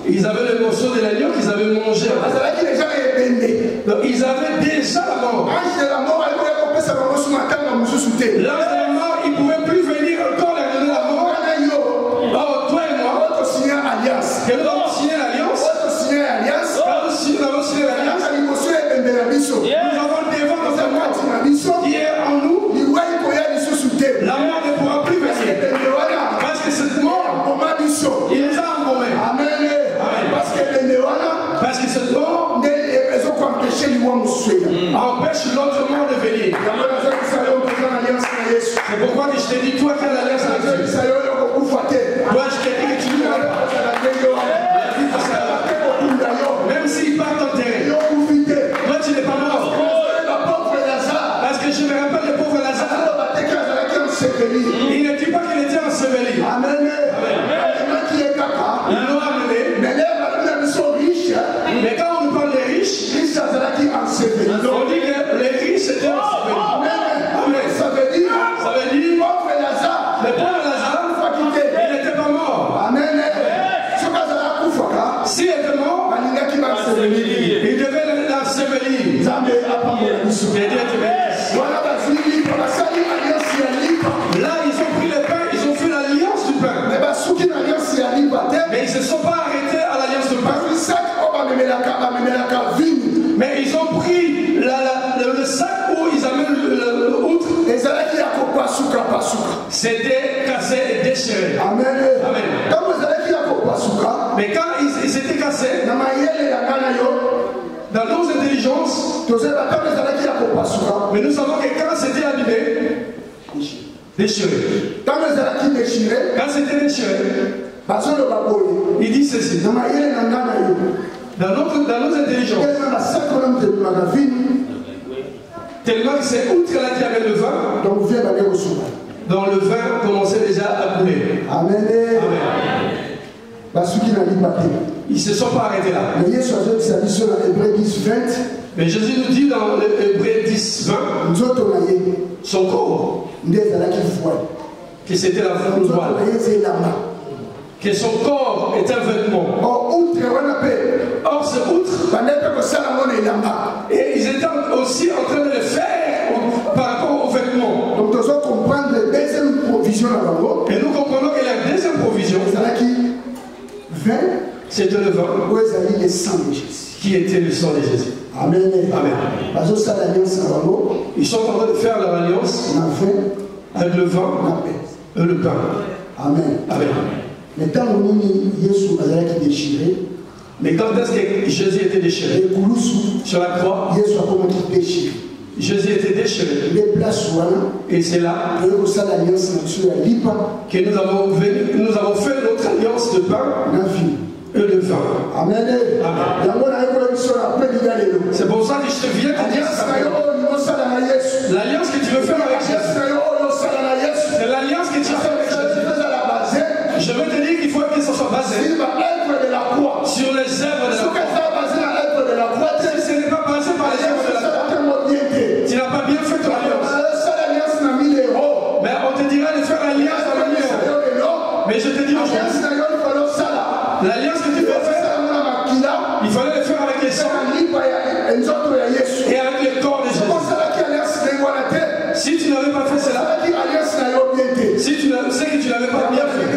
S1: Ils avaient le morceau de l'agneau qu'ils avaient mangé. Donc, ils avaient déjà la mort. L'ange de la mort, il ne pouvait plus venir encore leur donner la mort. Oh, toi et moi, que nous avons signé l'alliance. Quand nous avons signé l'alliance, nous avons devant notre mort qui est en nous. La mort ne pourra plus venir. Parce que cette mort, il nous a embaumés. Amen. Parce que cette mort empêche l'autre mort de venir. C'est pourquoi je t'ai dit, toi qui as l'alliance avec Dieu. Toi, je t'ai dit que tu ne vas pas. Même s'il part t'enterrer, toi tu n'es pas mort. Parce que je me rappelle le pauvre Lazare. Il ne dit pas qu'il était enseveli.
S3: Amen.
S1: Ils l'ont amené. Mais quand on nous parle des riches, on dit que les riches étaient ensevelis. Amen. Ça veut dire le pauvre Lazare, il n'était pas mort.
S3: Amen.
S1: S'il était mort, il devait l'ensevelir. Là, ils ont pris le pain, ils ont fait l'alliance du pain. Mais ils ne se sont pas arrêtés à l'alliance du pain. Mais ils ont pris le sac où ils amènent l'outre. C'était cassé et déchiré.
S3: Amen.
S1: Amen. Mais quand ils s'étaient cassés, dans nos intelligences, mais nous savons que quand c'était abîmé, déchiré. Quand c'était déchiré, il dit ceci. Dans nos intelligences, Tellement que c'est outre là qu'il y avait le vin. Donc le vin commençait déjà à couler.
S3: Amen.
S1: Ils ne se sont pas arrêtés là. Mais Jésus nous dit dans Hébreux 10, 20, son corps, que c'était la voile, que son corps est un vêtement. Or, ce outre, et ils étaient aussi en train de le faire par rapport aux vêtements.
S3: Donc, nous devons comprendre la deuxième provision.
S1: Et nous comprenons que la deuxième provision, c'était le vin qui était le sang de Jésus.
S3: Amen.
S1: Amen. Ils sont en train de faire leur alliance avec le vin et le pain.
S3: Amen.
S1: Amen. Mais quand est-ce que Jésus était déchiré? Sur la croix, Jésus était déchiré. Et c'est là que nous avons fait notre alliance de pain et de vin.
S3: Amen.
S1: C'est pour ça que je te viens te dire l'alliance que tu veux faire avec Jésus. C'est l'alliance que tu veux faire avec Jésus. Je veux te dire qu'il faut que ça soit basé sur les œuvres de la croix. Si ce n'est pas basé par les œuvres de la croix, tu n'as pas bien fait ton alliance. Mais on te dira de faire l'alliance dans le numéro. Mais je te dis aujourd'hui, l'alliance que tu veux faire, il fallait le faire avec les sangs et avec le corps de Jésus. Si tu n'avais pas fait cela, si tu sais que tu n'avais pas bien fait,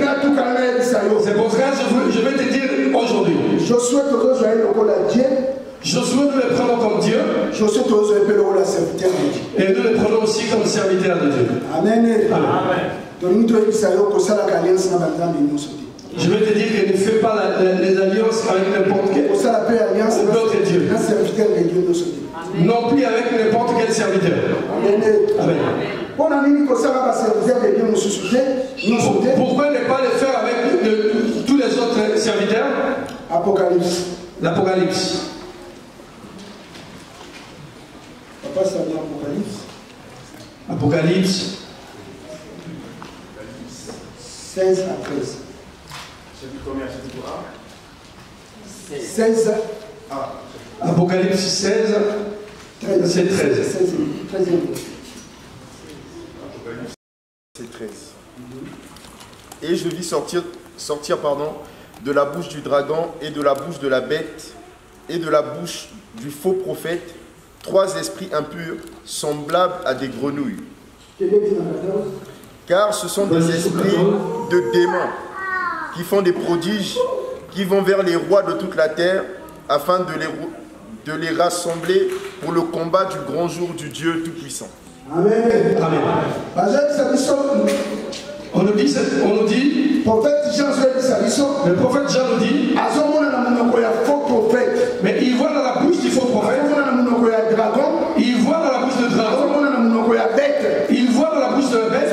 S1: c'est pour ça que je vais te dire aujourd'hui. Josué, nous le prenons comme Dieu. Et nous le prenons aussi comme serviteur de Dieu.
S3: Amen.
S1: Amen. Je vais te dire que ne fais pas les alliances avec n'importe quel autre Dieu. Non plus avec n'importe quel serviteur. Amen. Pourquoi ne pas le faire avec tous les autres serviteurs? L'Apocalypse. Apocalypse
S3: 16 à 13.
S4: Chapitre combien? Chapitre
S3: 16.
S1: Apocalypse 16, c'est 13.
S4: Apocalypse, c'est 13. Et je vis sortir de la bouche du dragon et de la bouche de la bête et de la bouche du faux prophète 3 esprits impurs semblables à des grenouilles. Car ce sont des esprits de démons qui font des prodiges, qui vont vers les rois de toute la terre afin de les rassembler pour le combat du grand jour du Dieu Tout-Puissant.
S3: Amen.
S1: Amen. On nous dit, le prophète Jean nous dit, mais il voit dans la bouche du faux prophète, il voit dans la bouche de dragon, il voit dans la bouche de la bête,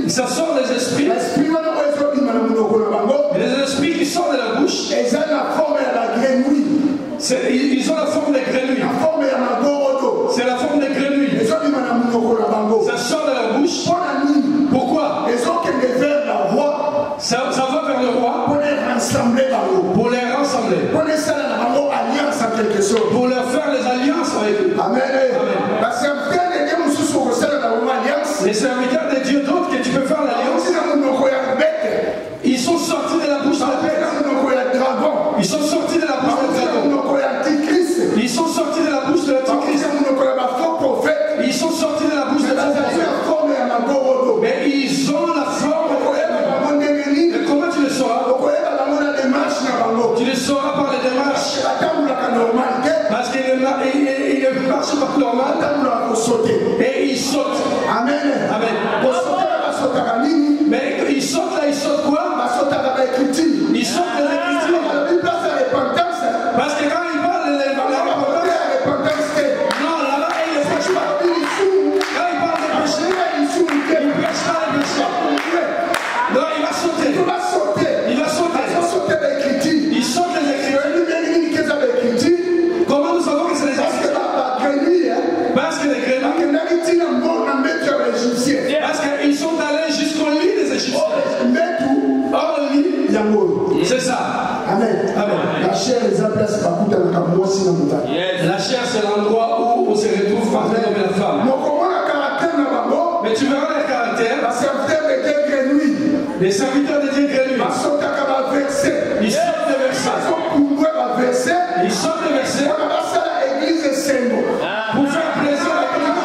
S1: ça sort des esprits, les esprits qui sortent de la bouche, ils ont la forme des grenouilles. C'est la forme des grenouilles. Ça sort de la bouche. Pourquoi? Ça va vers le roi pour les rassembler. Pour leur faire les alliances avec eux.
S3: Amen.
S1: Les serviteurs de Dieu d'autres que tu peux faire l'alliance, ils sont sortis de la bouche de la bête. Ils sont sortis de la bouche de dragon. Ils sont sortis de la bouche de l'antichrist. Ils sont sortis de la bouche de la prophète. Mais ils ont la forme. Et comment tu le sauras? Tu le sauras par les démarches. Parce qu'il ne marche pas normal. Et il saute. Amen. Amen. Mais il saute là, il saute quoi? Il saute les écritures. Parce que quand il parle de la repentance, non, là-bas, il ne prêche pas. Quand il parle de péché, il ne prêche pas le péché. Non, il va sauter. Il va sauter. Il saute les écritures. Comment nous savons que c'est les écritures? Parce Mais tu verras les caractères. Les serviteurs de Dieu grenouilles. Ils sortent des versets. Ils sortent des versets. Pour faire plaisir à l'Église.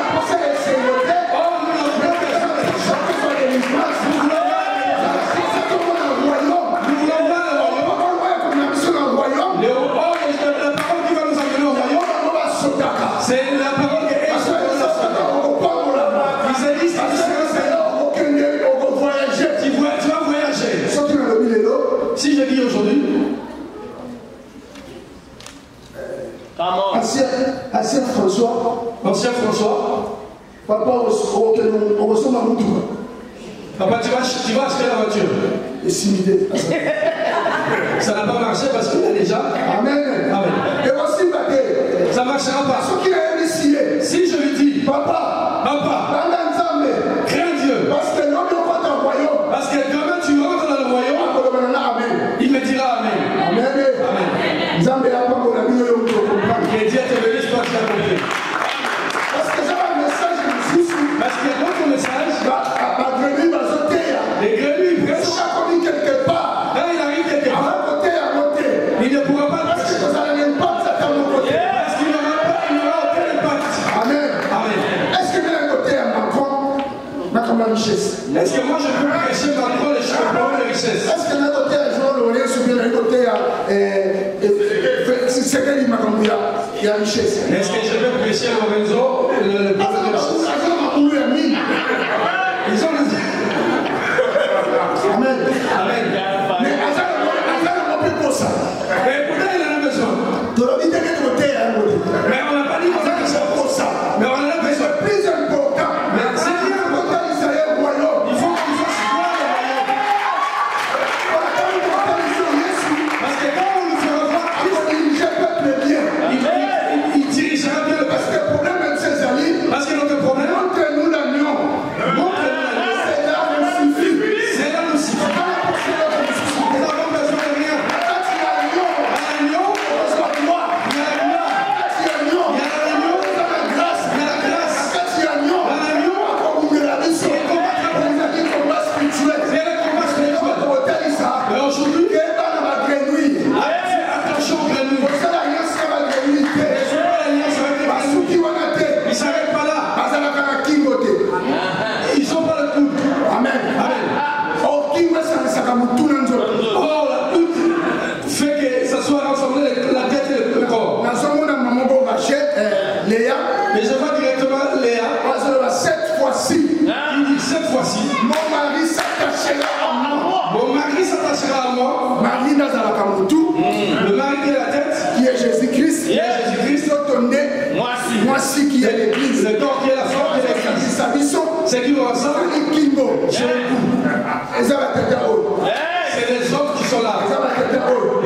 S1: C'est la parole qui est tu vas voyager. Si je dis aujourd'hui,
S3: Ancien François, papa,
S1: papa, tu vas acheter la voiture.
S3: Et similé.
S1: Ça n'a pas marché parce qu'il a déjà.
S3: Amen.
S1: Amen.
S3: Et aussi,
S1: ça ne marchera pas. Si je lui dis,
S3: papa,
S1: crains Dieu. Parce que demain tu rentres dans le royaume, il me dira Amen.
S3: Amen.
S1: Et Dieu te bénisse, toi qui as compris. Parce qu'il y a d'autres messages. Les grenouilles prêchent. Quand il arrive quelque part, il ne pourra pas prêcher. Parce qu'il n'aura aucun impact.
S3: Amen. Est-ce que
S1: moi je peux prêcher dans le rôle et je peux prendre les richesses?
S3: Est-ce que notre côté a joué le côté il y a richesse?
S1: Est-ce que je vais prêcher Lorenzo le problème de richesse? Ils ont le
S3: Amen. Mais
S1: mais pourtant il en a besoin. Mais on n'a pas dit qu'on a besoin. Mais on en a besoin.
S3: Plus important.
S1: Mais c'est bien important. Il faut qu'il fasse quoi le royaume? Parce que quand on lui fera voir il dirigera bien le peuple. Parce que notre problème,
S3: montre-nous l'agneau.
S1: c'est là Lucifer. Nous avons besoin de rien. Mais je vois directement Léa.
S3: Cette fois-ci,
S1: il dit cette fois-ci,
S3: mon mari s'attachera à moi.
S1: Mon mari s'attachera à moi.
S3: Marie Nazarakamutu,
S1: le mari qui est la tête,
S3: qui est Jésus-Christ. Moi-ci qui est l'église.
S1: Le corps qui est la forme de l'église. C'est qui nous rassemble. C'est les hommes qui sont là.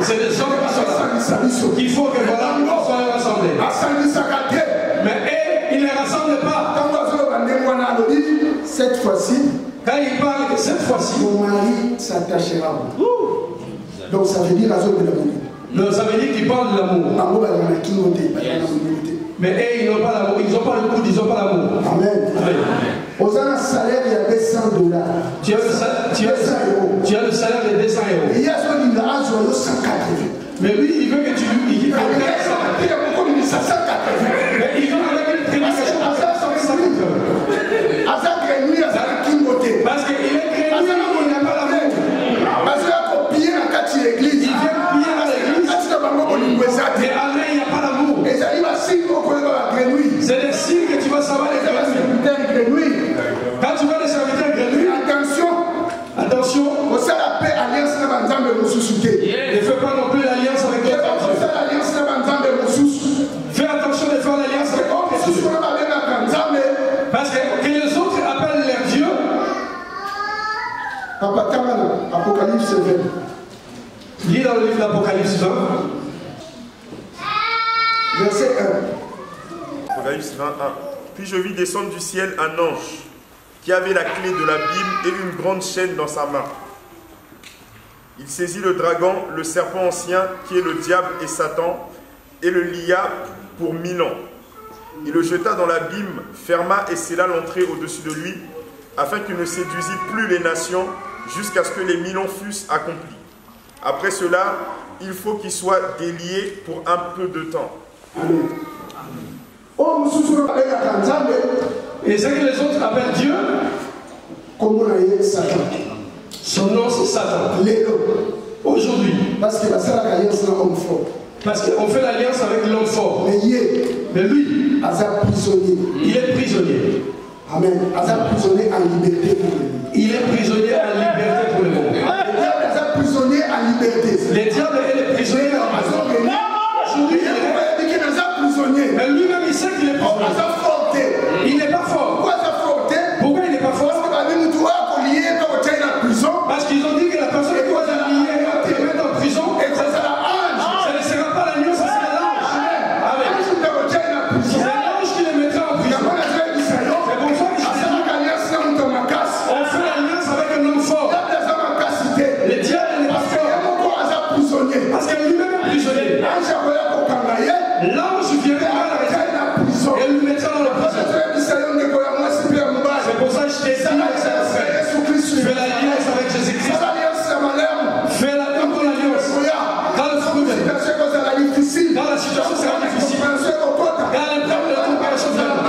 S1: C'est les hommes qui sont là. Il faut que voilà, nous soyons rassemblés. Mais ils ne rassemblent pas.
S3: Cette fois-ci,
S1: quand il parle que cette fois-ci,
S3: mon mari s'attachera à vous. Donc ça veut dire à de l'amour.
S1: Donc ça veut dire qu'ils parlent de l'amour. Mais ils n'ont pas l'amour. Ils n'ont pas le coup, ils n'ont pas l'amour.
S3: Amen. Aux un salaire, il y avait $100.
S1: Tu as le salaire de 200 euros.
S3: Et il y a ce qu'il a 180.
S1: Mais lui, il veut que tu lui. Il veut avec une prédication à 150. Parce qu'il est créé, il n'a pas l'amour. Il vient piller dans l'église. Mais Alain, il n'y a pas l'amour. C'est des signes que tu vas savoir les grenouilles. Quand tu vois les serviteurs grenouilles, attention. Ne fais pas non plus l'alliance avec d'autres. Fais attention de faire l'alliance avec d'autres. Parce que les autres appellent leur Dieu.
S3: Apocalypse 20.
S1: Lis dans le livre d'Apocalypse 20.
S3: Verset 1.
S4: Apocalypse 21. Puis je vis descendre du ciel un ange qui avait la clé de l'abîme et une grande chaîne dans sa main. Il saisit le dragon, le serpent ancien, qui est le diable et Satan, et le lia pour 1000 ans. Il le jeta dans l'abîme, ferma et scella l'entrée au-dessus de lui, afin qu'il ne séduisît plus les nations jusqu'à ce que les 1000 ans fussent accomplis. Après cela, il faut qu'il soit délié pour un peu de temps.
S3: Amen.
S1: Et ce que les autres appellent Dieu, son nom c'est Satan. Aujourd'hui, parce qu'on fait l'alliance avec l'homme fort. Mais lui, il est prisonnier.
S3: Amen. Prisonnier en liberté pour lui.
S1: Il est prisonnier en liberté pour le monde.
S3: Le diable est prisonnier en liberté.
S1: Les diables et les prisonniers en prison. Mais lui-même il sait qu'il est prisonnier. Il n'est pas fort. Pourquoi il n'est pas fort? Parce qu'ils ont dit que la personne qui doit être liée et mettre en prison, ce ne sera pas l'agneau, ce sera l'ange. Amen. C'est l'ange qui les mettra en prison. C'est pour ça que je dis, on fait l'alliance avec un homme fort. Le diable n'est pas fort. Parce que lui-même est prisonnier. L'ange viendra l'arrêter et lui mettra dans la prison. C'est pour ça que je t'ai dit, fais l'alliance avec Jésus-Christ. Fais la bonne alliance. Dans le fruit, dans la situation sera difficile. Quand les problèmes de la comparaison viendront.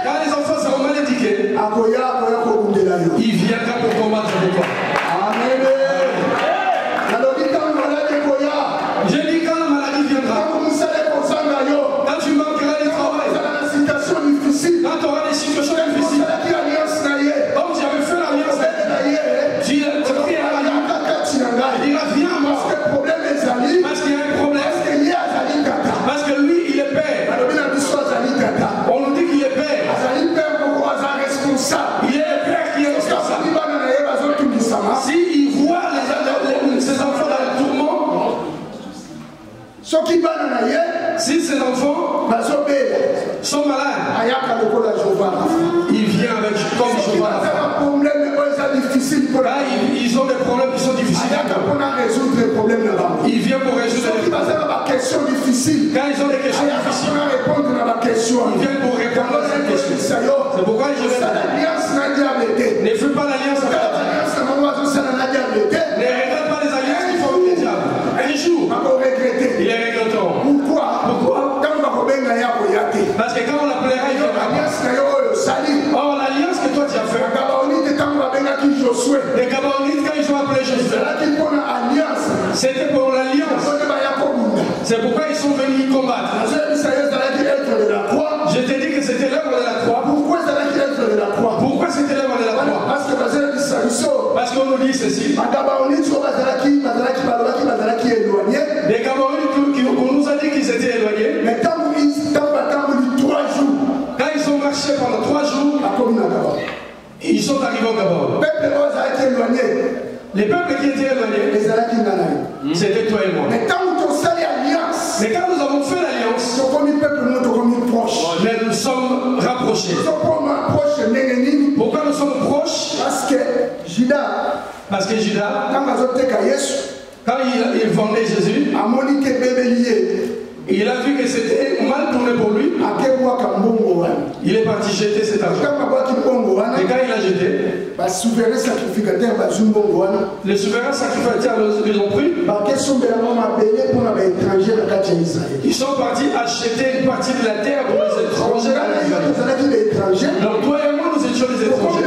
S1: Quand les enfants seront mal éduqués, il viendra pour combattre avec toi.
S3: Amen.
S1: J'ai dit quand la maladie viendra, quand tu manqueras du travail, quand tu auras des situations difficiles, comme tu avais fait l'alliance, tu prieras à Dieu. Il dira viens à moi. Parce qu'il y a un problème. Parce que lui, il est père. On nous dit qu'il est père. Il est le père qui est responsable. S'il voit ses enfants dans le tourment, si ses enfants sont malades, il vient avec comme Jéhovah. Là, ils ont des problèmes qui sont difficiles. Il vient pour résoudre les problèmes. Quand ils ont des questions difficiles, il vient pour répondre à ces questions. C'est pourquoi je vais dire, ne fais pas l'alliance avec la diable. Ne regrette pas les alliances qui font avec les diables. Un jour, il est regrettant. Pourquoi? Parce que quand on l'appellera, il viendra. Or, l'alliance que toi tu as fait, les Gabaonites, quand ils ont appelé Josué, c'était pour l'alliance. C'est pourquoi ils sont venus combattre. Je t'ai dit que c'était l'œuvre de la croix. Pourquoi c'était l'œuvre de la croix? Parce qu'on nous dit ceci. Les Gabaonites, on nous a dit qu'ils étaient éloignés. Quand ils ont marché pendant 3 jours, ils sont arrivés au Gabon. Les peuples qui étaient éloignés, c'était toi et moi. Mais quand nous avons fait l'alliance, mais nous sommes rapprochés. Pourquoi nous sommes proches? Parce que Judas, quand il vendait Jésus, il a vu que c'était mal tourné pour lui. Il est parti jeter cet argent. Et quand il a jeté, les souverains sacrificateurs les ont pris. Ils sont partis acheter une partie de la terre pour les étrangers. Donc toi et moi, nous étions les étrangers.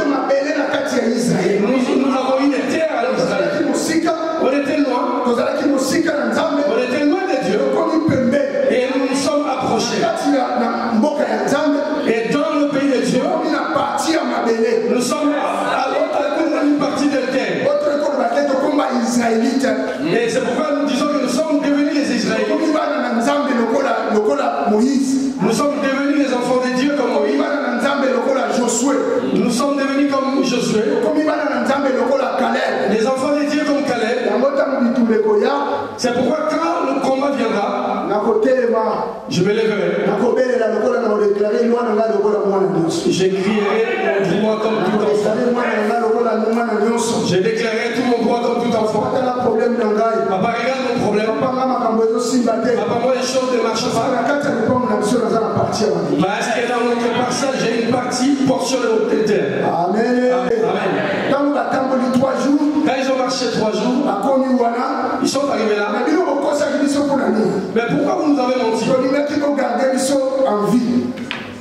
S1: Nous avons eu des terres à l'Israël. On était loin. On était loin de Dieu. Et nous nous sommes approchés. Et dans le pays de Dieu, nous sommes à une partie de terre. Et c'est pourquoi nous disons que nous sommes devenus les Israélites. Nous sommes devenus les enfants de Dieu comme Moïse. Nous sommes devenus comme Josué. Les enfants de Dieu comme Caleb. C'est pourquoi quand le combat viendra, je me lèverai. Je crierai mon droit comme tout enfant. Je déclarerai tout mon droit comme comme tout enfant. Papa, regarde mon problème. Papa, moi, les choses ne marchent pas. Parce que dans notre parcelle, j'ai une partie portion de notre terre.
S3: Amen.
S1: Amen. Quand ils ont marché 3 jours, ils sont arrivés là. Mais pourquoi vous nous avez menti?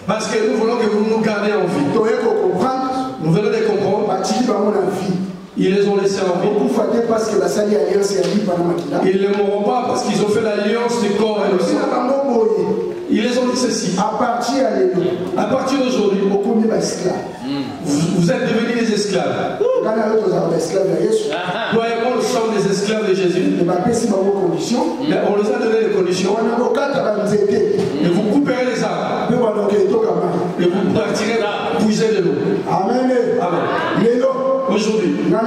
S1: Parce que nous voulons que vous nous gardiez en vie. Nous venons de comprendre. Ils les ont laissés en vie. Ils ne mourront pas parce qu'ils ont fait l'alliance du corps et du sang. Ils les ont dit ceci. À partir d'aujourd'hui, vous êtes devenus des esclaves. Toi et moi, nous sommes des esclaves de Jésus. Mais on les a donné des conditions. Et vous couperez les arbres. Et vous partirez puiser de l'eau. Amen. Aujourd'hui, toi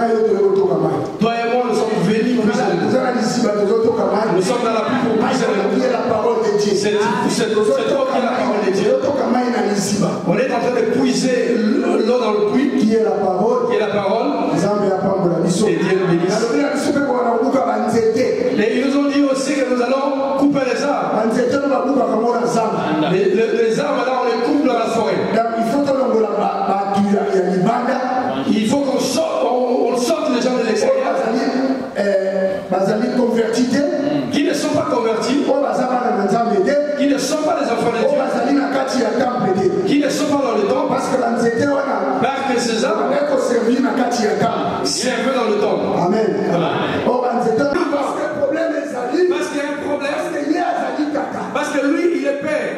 S1: et moi, nous sommes venus puiser de l'eau. Nous sommes dans la pluie pour puiser de l'eau. C'est eau qui est la parole de Dieu. On est en train de puiser l'eau dans le puits, qui est la parole. Et Dieu nous bénisse. Et ils nous ont dit aussi que nous allons couper les arbres. Les arbres là, on les coupe dans la forêt. Il faut qu'on sorte les gens de l'extérieur qui ne sont pas convertis, qui ne sont pas les enfants de Dieu, qui ne sont pas dans le temple, parce que ces arbres servent dans le temple. Amen. Parce qu'il y a un problème. Parce que lui, il est père.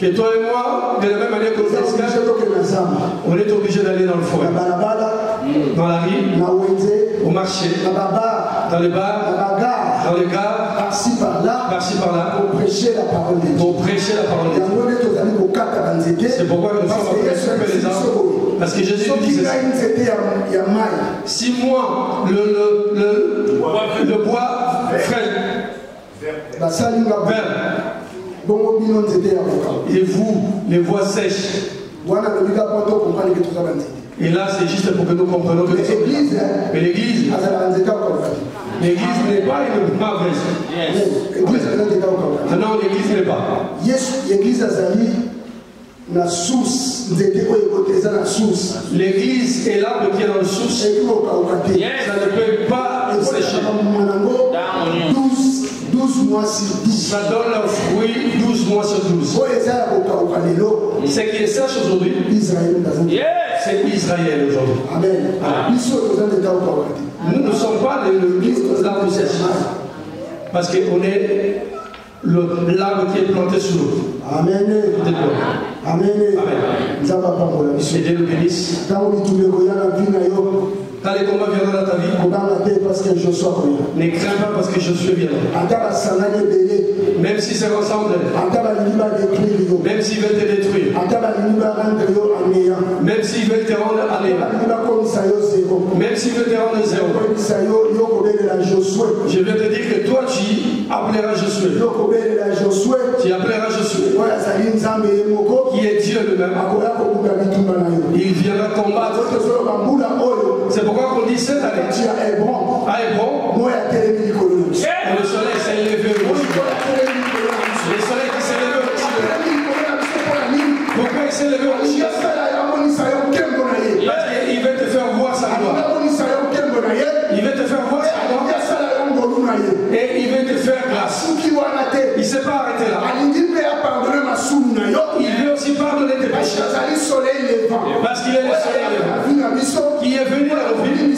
S1: Que toi et moi, de la même manière que nous sommes esclaves, on est obligé d'aller dans le forêt, dans la rue, au marché, dans les bars, dans les gares, par-ci par-là, pour prêcher la parole de Dieu. C'est pourquoi nous sommes en train de couper les arbres. Parce que Jésus dit ceci. Si moi, le bois frais, vert, et vous, les voies sèches. Et là, c'est juste pour que nous comprenions que l'église n'est pas une mauvaise. Non, l'église n'est pas. L'église est l'arbre qui est dans le source. Ça ne peut pas sécher. 12 mois sur 12. Ça donne leurs fruits 12 mois sur 12. Ce qui est sèche aujourd'hui, c'est Israël aujourd'hui. Amen. Nous ne sommes pas l'arbre sèche. Parce qu'on est l'arbre qui est planté sous l'eau. Amen. Amen. Et Dieu nous bénisse. Quand les combats viendront dans ta vie, ne crains pas parce que Josué viendra. Même si c'est rassemblé, même s'ils veulent te détruire, même s'ils veulent te rendre à néant, même s'ils veulent te rendre zéro, je vais te dire que toi tu appelleras Josué. Tu appelleras Josué, qui est Dieu lui-même. Il viendra combattre. C'est pourquoi on dit cette année à Hébron, le soleil s'est levé au-dessus. Le soleil qui s'est levé au-dessus. Pourquoi il s'est levé au-dessus? Parce qu'il veut te faire voir sa gloire. Il veut te faire voir sa gloire. Et il veut te faire grâce. Il ne s'est pas arrêté là. Il veut aussi pardonner tes péchés. Parce qu'il est le soleil levant, qui est venu dans nos vies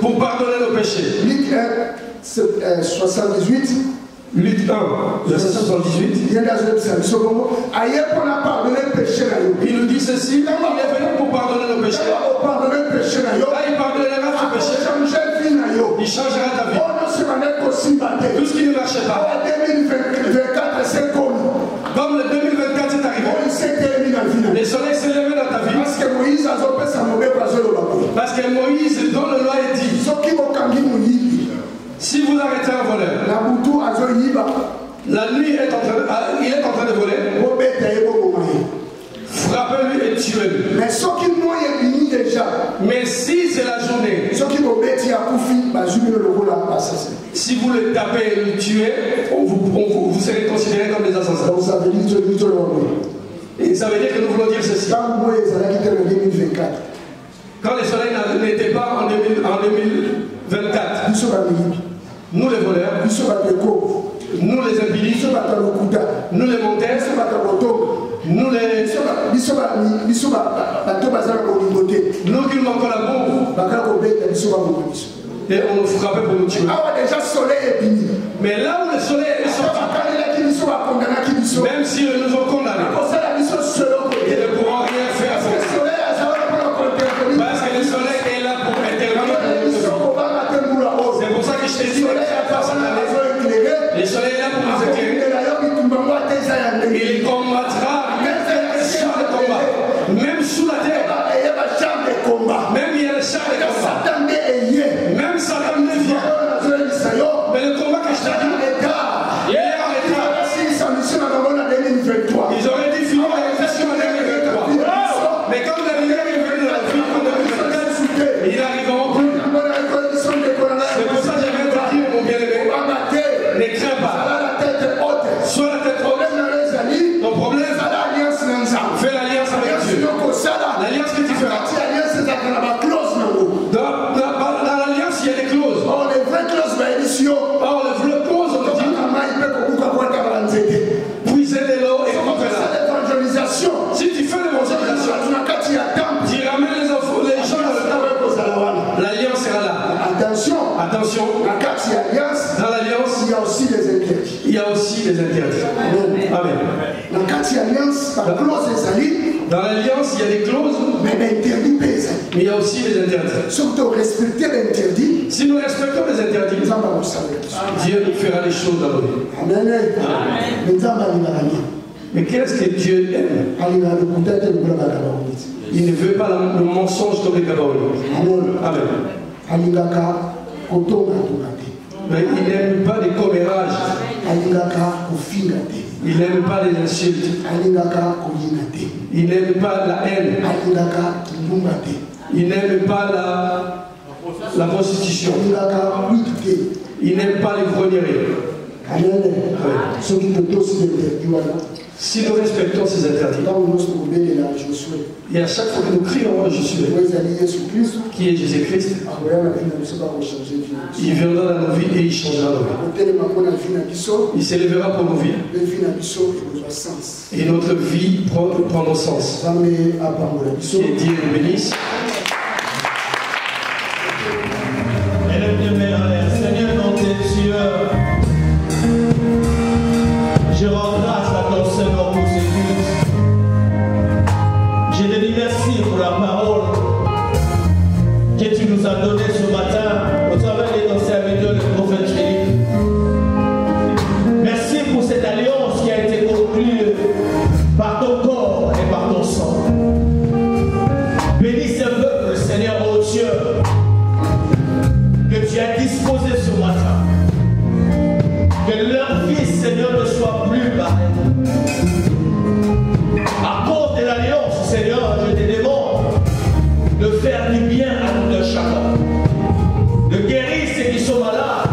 S1: pour pardonner nos péchés. Luc 78. Luc 1, verset 78. Il nous dit ceci, il est venu pour pardonner nos péchés. Là, il pardonnera tes péchés. Il changera ta vie. Tout ce qui ne marchait pas. Comme le 2024 est arrivé, le soleil s'est levé dans ta vie. Parce que Moïse, dans le loi, est dit, si vous arrêtez un voleur, la nuit il est en train de voler, frappez-lui et tuez-lui. Mais Mais si c'est la journée, si vous le tapez et le tuez, vous serez considéré comme des assassins. Et ça veut dire que nous voulons dire ceci. Quand le soleil n'était pas en 2024, nous les voleurs, nous les impies, nous les menteurs, nous qui manquons la bombe, et on nous frappait pour nous tuer. Mais là où le soleil est sorti, même si nous nous ont condamnés, ils ne pourront rien faire. Parce que le soleil est là pour intervenir. C'est pour ça que je t'ai dit, le soleil est là pour nous éclairer. Il combattra même sous la terre. Même il y a le char de combat. Même Satan ne vient. Mais le combat que je t'ai dit, il est en retard. Ils auraient dû finir la mission en 2023. Mais comme la lumière est venue de la vie en 2024, ils n'arriveront plus. C'est pour ça que j'aimerais te dire, mon bien-aimé, ne crains pas. Sois la tête haute. Ton problème, fais l'alliance avec Dieu. L'alliance que tu feras. Dans l'alliance, il y a des clauses. Or, les vraies clauses, on te dit, puiser de l'eau et couper-la. Si tu fais l'évangélisation, tu ramènes les enfants, les gens dans le temps. L'alliance sera là. Attention. Dans l'alliance, il y a aussi des interdits. Amen. Dans l'alliance, il y a des clauses, mais il y a aussi des interdits. Si nous respectons les interdits, Dieu nous fera les choses dans nos vies. Amen. Mais qu'est-ce que Dieu aime? Il ne veut pas le mensonge comme les Gabaoulis. Amen. Mais il n'aime pas les commérages. Il n'aime pas les insultes. Il n'aime pas la haine. Il n'aime pas la prostitution. Il n'aime pas les grogneries. Si nous respectons ces interdits, et à chaque fois que nous crions à Josué, qui est Jésus-Christ, il viendra dans nos vies et il changera nos vies. Il s'élèvera pour nos vies. Et notre vie prend sens. Et Dieu nous bénisse.
S5: Seigneur, dans tes yeux, je rends grâce à ton Seigneur pour ces cultes. Je te dis merci pour la parole que tu nous as donnée ce matin au travers de ton serviteur, le prophète Philippe. Merci pour cette alliance qui a été conclue par ton corps et par ton sang. Bénis ce peuple, Seigneur, oh Dieu, que tu as disposé ce matin. Que leur vie, Seigneur, ne soit plus pareille. À cause de l'alliance, Seigneur, je te demande de faire du bien à tout un chacun. De guérir ceux qui sont malades.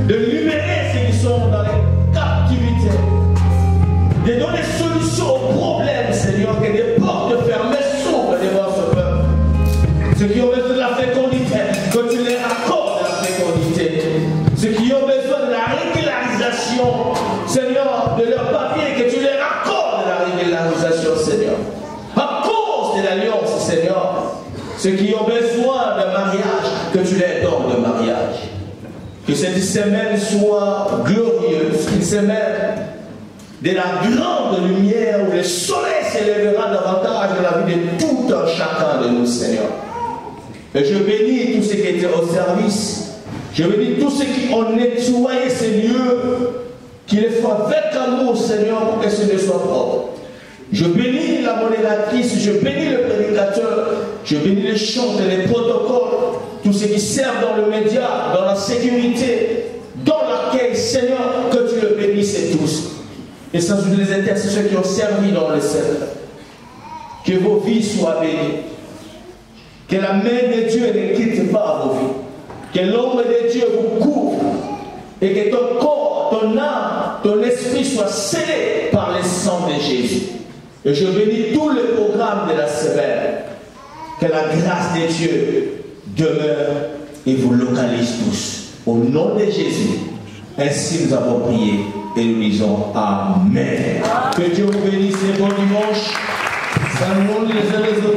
S5: De libérer ceux qui sont dans les captivités. De donner solution aux problèmes, Seigneur, que des portes fermées s'ouvrent devant ce peuple. Ceux qui ont besoin de la fécondité, que tu les accordes la fécondité. Ceux qui ont besoin de la régularisation, Seigneur, de leur papier, que tu les accordes la régularisation, Seigneur. À cause de l'alliance, Seigneur, ceux qui ont besoin d'un mariage, que tu les donnes de mariage. Que cette semaine soit glorieuse, une semaine de la grande lumière où le soleil s'élèvera davantage dans la vie de tout un chacun de nous, Seigneur. Et je bénis tous ceux qui étaient au service. Je bénis tous ceux qui ont nettoyé ces lieux, qu'ils les font avec amour, Seigneur, pour que ce ne soit propre. Je bénis la modératrice, je bénis le prédicateur, je bénis les chants et les protocoles, tous ceux qui servent dans le média, dans la sécurité, dans laquelle, Seigneur, que tu le bénisses tous. Et sans oublier les intercesseurs qui ont servi dans le ciel. Que vos vies soient bénies. Que la main de Dieu ne quitte pas vos vies. Que l'ombre de Dieu vous couvre. Et que ton corps, ton âme, ton esprit soient scellés par le sang de Jésus. Et je bénis tous les programmes de la semaine. Que la grâce de Dieu demeure et vous localise tous. Au nom de Jésus. Ainsi nous avons prié et nous disons Amen. Que Dieu vous bénisse et bon dimanche. Saluons les uns les autres.